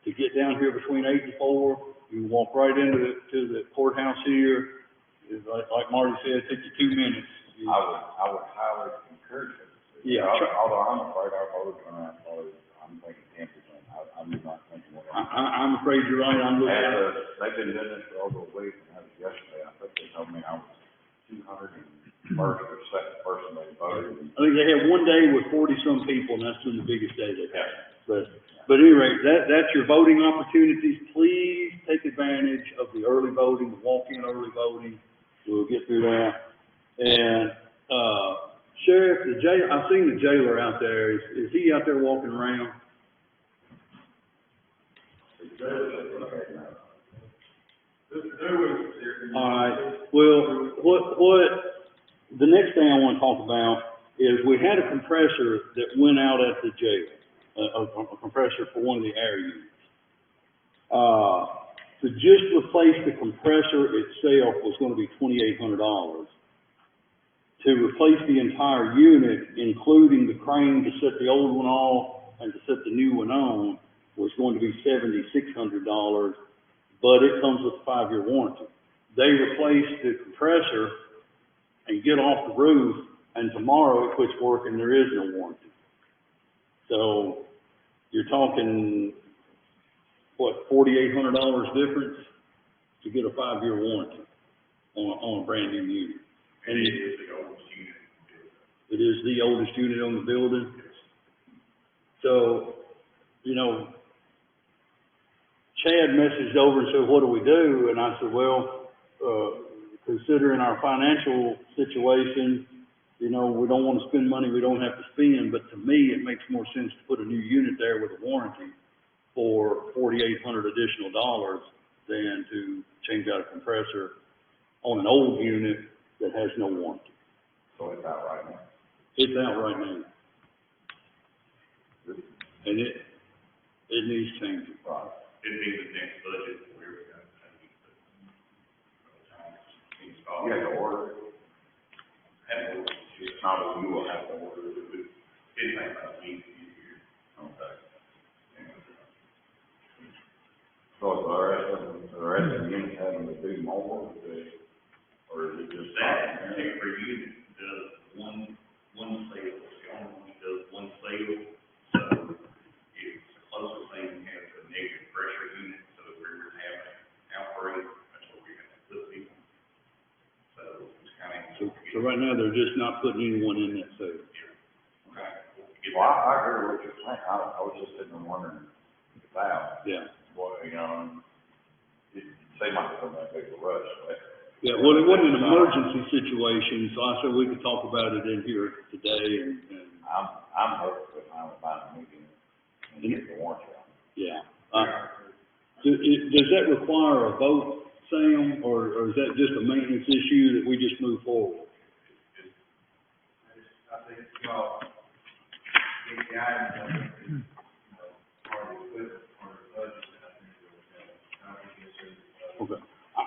to get down here between 8 and 4, you walk right into the courthouse here. Like Marty said, it takes you 2 minutes. I would highly encourage it. Yeah. Although I'm afraid our voters are going to I'm thinking 10%. I'm not thinking what I'm afraid you're right. I'm looking at it. They've been doing this for over a week, and that was yesterday. I think they told me I was 201st or I think they had one day with 40-some people, and that's been the biggest day they've had. But at any rate, that's your voting opportunities. Please take advantage of the early voting, the walk-in early voting. We'll get through that. And, Sheriff, I've seen the jailer out there. Is he out there walking around? All right. Well, the next thing I want to talk about is we had a compressor that went out at the jail, a compressor for one of the air units. To just replace the compressor itself was going to be $2,800. To replace the entire unit, including the crane to set the old one off and to set the new one on, was going to be $7,600, but it comes with a 5-year warranty. They replace the compressor and get off the roof, and tomorrow it quits working, there is no warranty. So you're talking, what, $4,800 difference to get a 5-year warranty on a brand new unit. And it is the oldest unit. It is the oldest unit on the building. So, you know, Chad messaged over and said, what do we do? And I said, well, considering our financial situation, you know, we don't want to spend money we don't have to spend, but to me, it makes more sense to put a new unit there with a warranty for $4,800 additional dollars than to change out a compressor on an old unit that has no warranty. So it's out right now. It's out right now. And it needs changing. Right. It'd be the next budget where we're going to install. You have to order it. And It's not what you will have to order it. it may not be here. Okay. So is the rest of the units having to do more, or is it just? That particular unit does one sale, it's the only one that does one sale, so it's the closest thing we have to a negative pressure unit, so if we were to have an outbreak, that's what we have to put people. So it's kind of. So right now, they're just not putting anyone in that cell. Okay. Well, I agree with what you're saying. I was just sitting there wondering about. Yeah. Well, you know, it seemed like it was a big rush, but. Yeah, well, it wasn't an emergency situation, so I said we could talk about it in here today and I'm hoping to finally find a meeting and get the warranty on it. yeah. Does that require a vote, Sam, or is that just a maintenance issue that we just move forward? I think, y'all, get the items, part of the equipment, part of the budget, I think it was, Okay.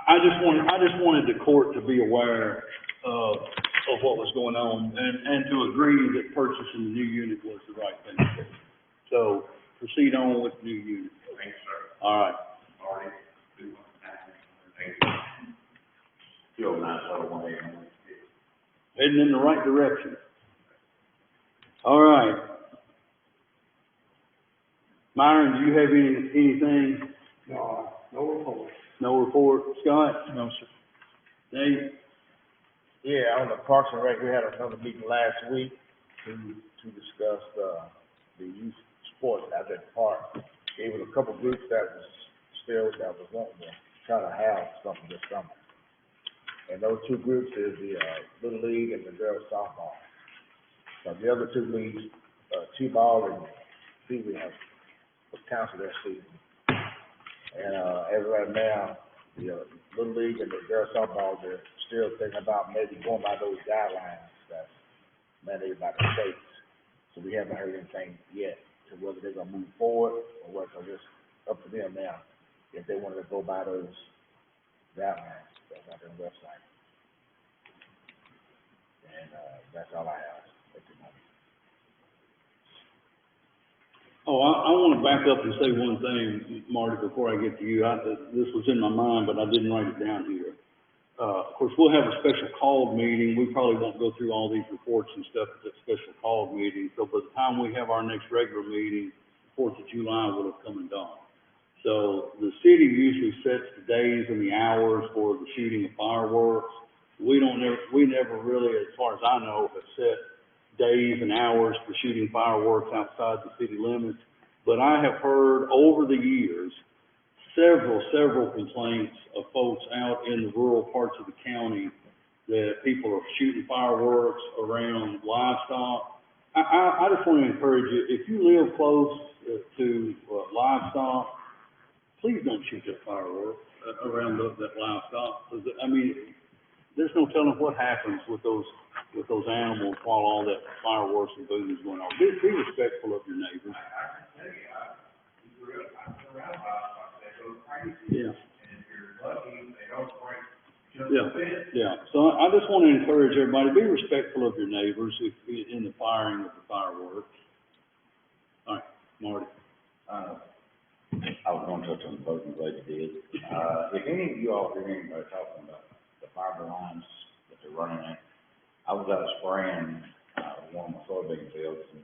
I just wanted the court to be aware of what was going on and to agree that purchasing the new unit was the right thing to do. So proceed on with the new unit. Thanks, sir. All right. Already do one. Thank you. Still nice, I don't want to. Heading in the right direction. All right. Myron, do you have anything? No report. No report. Scott? No, sir. Nate? Yeah, on the Parks and Rec, we had another meeting last week to discuss, the youth sports out at the park. Gave it a couple groups that was wanting to try to have something this summer. And those two groups is the, Little League and the girls softball. So the other two leagues, T-ball and Pee-wee have canceled their season. And, as of right now, the, Little League and the girls softball, they're still thinking about maybe going by those guidelines that's mandated by the states. So we haven't heard anything yet to whether they're gonna move forward or what, so it's up to them now, if they wanted to go by those guidelines that's on their website. And, that's all I have at the moment. Oh, I want to back up and say one thing, Marty, before I get to you. This was in my mind, but I didn't write it down here. Of course, we'll have a special called meeting. We probably won't go through all these reports and stuff at that special called meeting. So by the time we have our next regular meeting, 4th of July will have come and gone. So the city usually sets the days and the hours for the shooting of fireworks. We never really, as far as I know, have set days and hours for shooting fireworks outside the city limits. But I have heard over the years, several complaints of folks out in the rural parts of the county that people are shooting fireworks around livestock. I just want to encourage you, if you live close to livestock, please don't shoot that firework around that livestock. 'Cause, I mean, there's no telling what happens with those animals while all that fireworks and boom is going on. Be respectful of your neighbors. Yeah. Yeah. So I just want to encourage everybody, be respectful of your neighbors in the firing of the fireworks. All right, Marty. I was going to touch on the boat, I'm glad you did. If any of you all hear anybody talking about the fiber lines that they're running in, I was out spraying, one of my soybean fields, and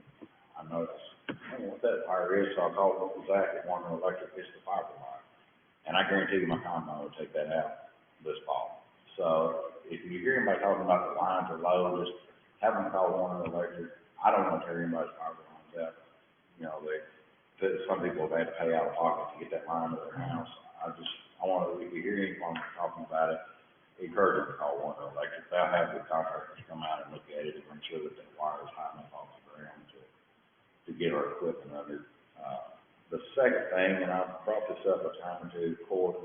I noticed, I don't know what that wire is, so I called Local Zach at Warner Electric, it's the fiber line. And I guarantee you my combine will take that out this fall. So if you hear anybody talking about the lines are low, just have them call Warner Electric. I don't want to tear anybody's fiber lines out. You know, some people have had to pay out of pocket to get that line to their house. I want to, if you hear anyone talking about it, encourage them to call Warner Electric. They'll have the contractors come out and look at it and make sure that the wire is high enough off the ground to get our equipment under. The second thing, and I've brought this up a time to court,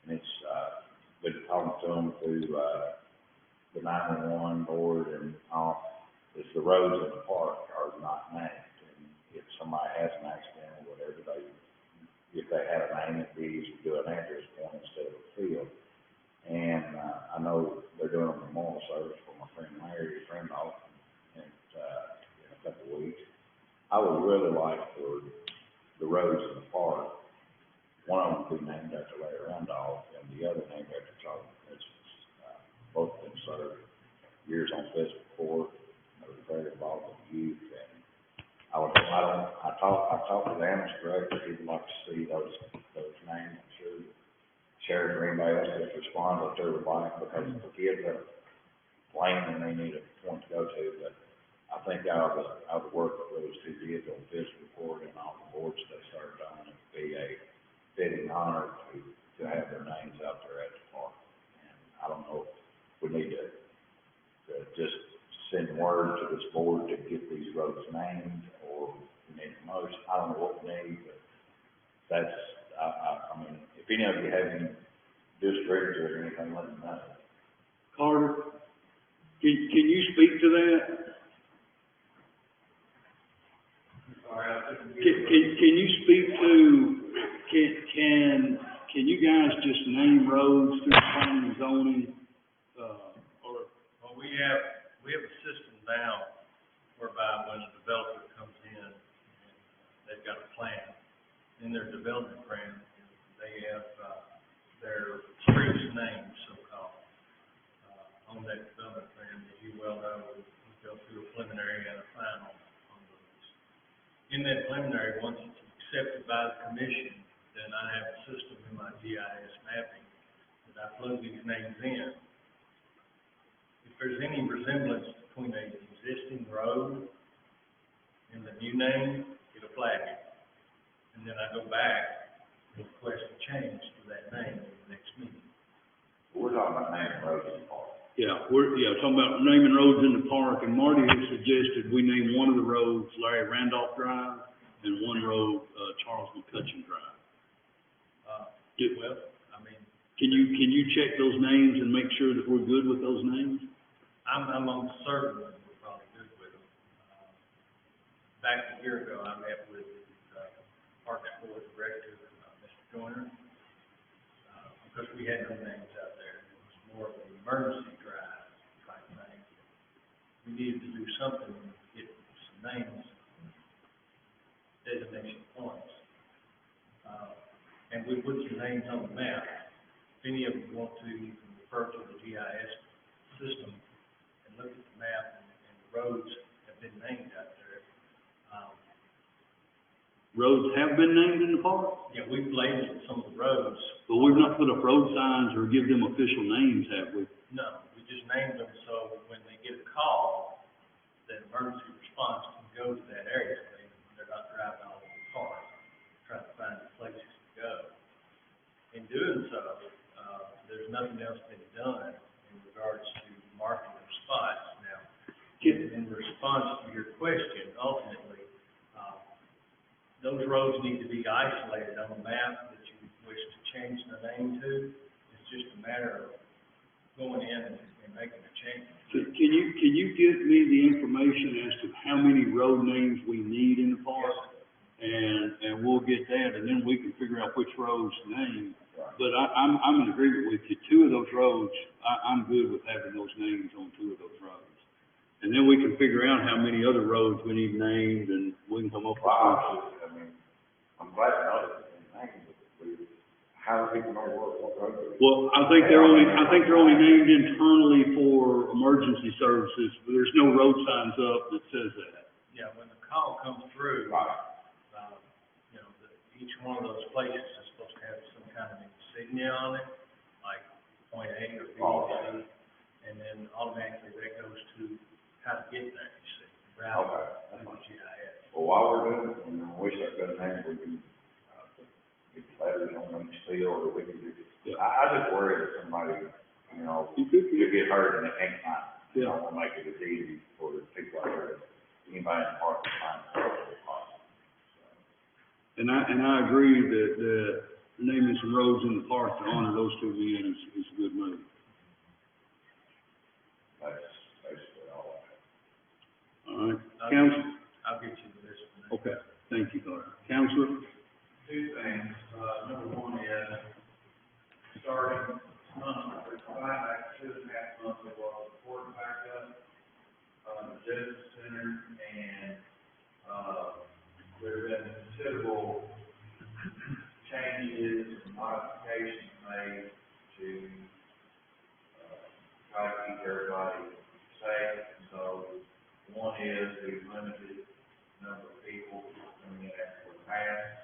and it's, been talking to them through, the 911 board and all, is the roads in the park are not named. And if somebody has an accident or whatever, if they had a name, it'd be easy to do an address point instead of a field. And, I know they're doing a memorial service for my friend Larry, his friend off, and, in a couple of weeks. I would really like for the roads in the park, one of them to be named after Larry Randolph, and the other named after Charlie Christmas. Both of them served years on fiscal court, they were very involved in youth, and I talked to the Amherst director, he would like to see those names, I'm sure. Sheriff or anybody else that's responded to their life, because the kids have lane and they need a point to go to, but I think out of the work that those two did on fiscal court and all the boards they served on, it'd be a fitting honor to have their names out there at the park. And I don't know if we need to just send word to this board to get these roads named, or we need a motion. I don't know what we need, but that's, I mean, if any of you have any districts or anything, let me know. Carter, can you speak to that? Can you speak to, can you guys just name roads through planning and zoning, or? Well, we have a system now whereby when a developer comes in, and they've got a plan, in their development plan, they have, their streets names, so-called, on that development plan. As you well know, we go through a preliminary and a final on those. In that preliminary, once it's accepted by the commission, then I have a system in my GIS mapping that I plug these names in. If there's any resemblance between an existing road and the new name, it'll flag it. And then I go back and request a change to that name in the next meeting. We're talking about naming roads in the park. Yeah, talking about naming roads in the park, and Marty has suggested we name one of the roads Larry Randolph Drive and one road, Charles McCutcheon Drive. Well, I mean, can you check those names and make sure that we're good with those names? I'm almost certain that we're probably good with them. Back a year ago, I met with Parks Board Director, Mr. Joyner, because we had no names out there. It was more of an emergency drive type thing. We needed to do something to get some names, designation points. And we put some names on the map. If any of you want to, you can refer to the GIS system and look at the map, and the roads have been named out there. Roads have been named in the park, Yeah, we've labeled some of the roads. but we've not put up road signs or give them official names, have we? No, we just named them so when they get a call, that a emergency response can go to that area, so they're not driving all over the cars, trying to find places to go. In doing so, there's nothing else been done in regards to marking the response. Now, in response to your question, ultimately, those roads need to be isolated on the map that you wish to change the name to. It's just a matter of going in and making a change. Can you give me the information as to how many road names we need in the park? And we'll get that, and then we can figure out which roads to name. But I'm in agreement with you. Two of those roads, I'm good with having those names on two of those roads. And then we can figure out how many other roads we need named, and we can come up with Wow, I mean, I'm glad to know that it's named, but how do people know what road it is? Well, I think they're only named internally for emergency services. There's no road signs up that says that. Yeah, when the call comes through, you know, each one of those places is supposed to have some kind of insignia on it, like point A or B or C, and then automatically that goes to how to get there, you see, route, GIS. Well, while we're doing it, and I wish I could name, we can, get letters on each field, or we can do, I just worry that somebody, you know, could get hurt and they can't find it. You know, we'll make it as easy for the people out there, anybody in the park to find it as possible. And I agree that naming some roads in the park to honor those two men is a good move. That's basically all I have. All right, Council? I'll get you the list. Okay, thank you, Carter. Counselor? Two things. Number one is, starting month, there's 2.5 months of support backup, the Justice Center, and, there have been considerable changes and modifications made to, try to keep everybody safe. So, one is we've limited the number of people coming in after the pass.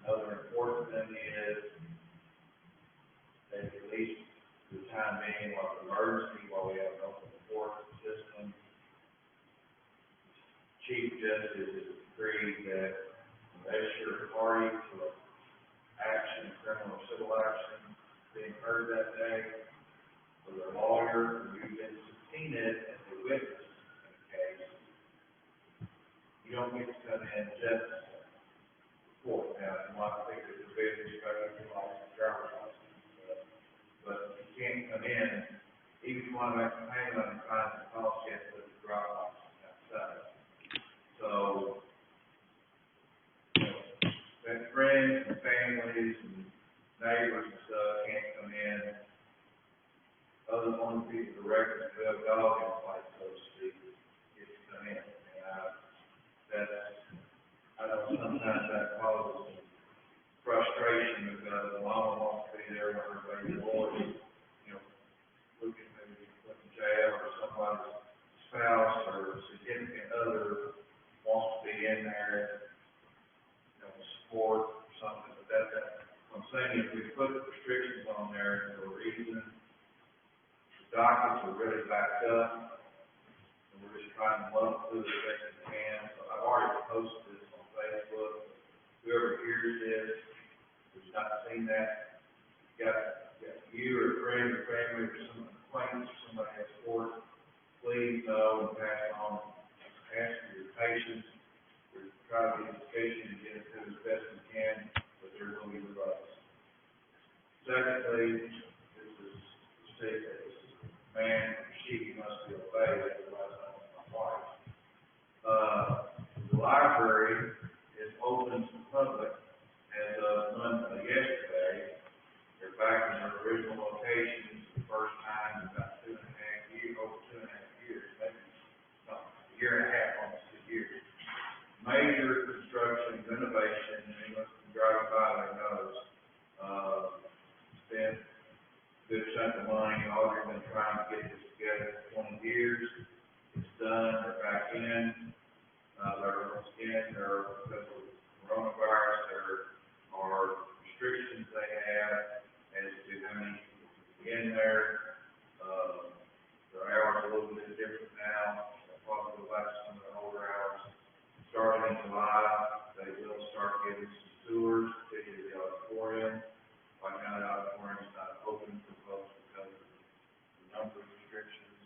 Another important thing is that at least for the time being, while the emergency, while we have an open court system, Chief Justice has agreed that unless you're a party to action, criminal or civil action being heard that day, with a lawyer, you've been subpoenaed as a witness in the case, you don't get to come in just court. Now, you might think there's a big discussion like driver's license, but you can't come in, even if you want to make a payment on the finance policy, you have to put the driver's license outside. So, you know, that friends and families and neighbors and stuff can't come in. Other than people directly to a dog in the fight, so to speak, get to come in. And I know sometimes that causes frustration because the mama wants to be there when her baby boy, you know, looking maybe put in jail, or somebody's spouse or significant other wants to be in there, you know, support or something. But that's what I'm saying. If we put restrictions on there for a reason, the dockets are really backed up, and we're just trying to lump through the best we can. So I've already posted this on Facebook. Whoever hears this, who's not seen that, got you or a friend or family or some acquaintance or somebody has support, please know and pass on. Ask for your patience. We're trying to be education and get it to as best we can, but there will be delays. Secondly, this is stated, this is man or she must be obeyed, otherwise I'm my wife. The library is open to the public as of Monday, yesterday. They're back in their original locations for the first time in about 2.5 years, over 2.5 years, maybe getting some sewers, particularly the auditorium. Right now, the auditorium's not open for folks because of the number of restrictions.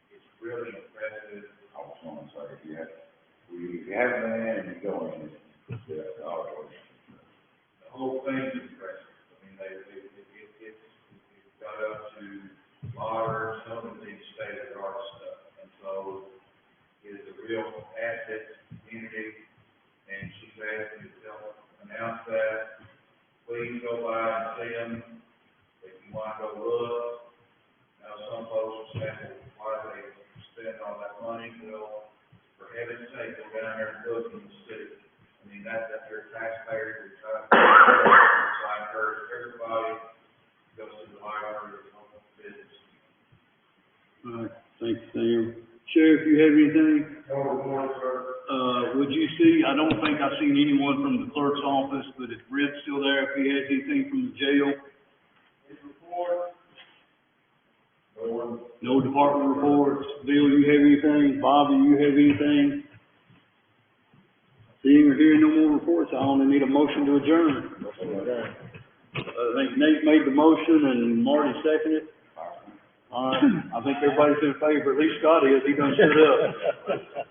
It's really impressive. I was gonna say, if you haven't been in and you go in, it's auditorium. The whole thing's impressive. I mean, it's got up to modern, some of the state-of-the-art stuff. And so it is a real asset to the community, and she's asked me to announce that. Please go by and see them. If you want to go look, now some folks are saying, why they spend all that money? Well, for heaven's sake, go down there and look and see. I mean, that's your taxpayers, your taxpayers. So I encourage everybody to go to the library or local business. All right, thanks, Sam. Sheriff, you have anything? No report, sir. Would you see, I don't think I've seen anyone from the clerk's office, but if Brent's still there, if he has anything from the jail? His report? No one. No department reports. Bill, you have anything? Bobby, you have anything? Seeing or hearing no more reports, I only need a motion to adjourn. I think Nate made the motion and Marty seconded. All right, I think everybody's in favor, at least Scott is, he done stood up.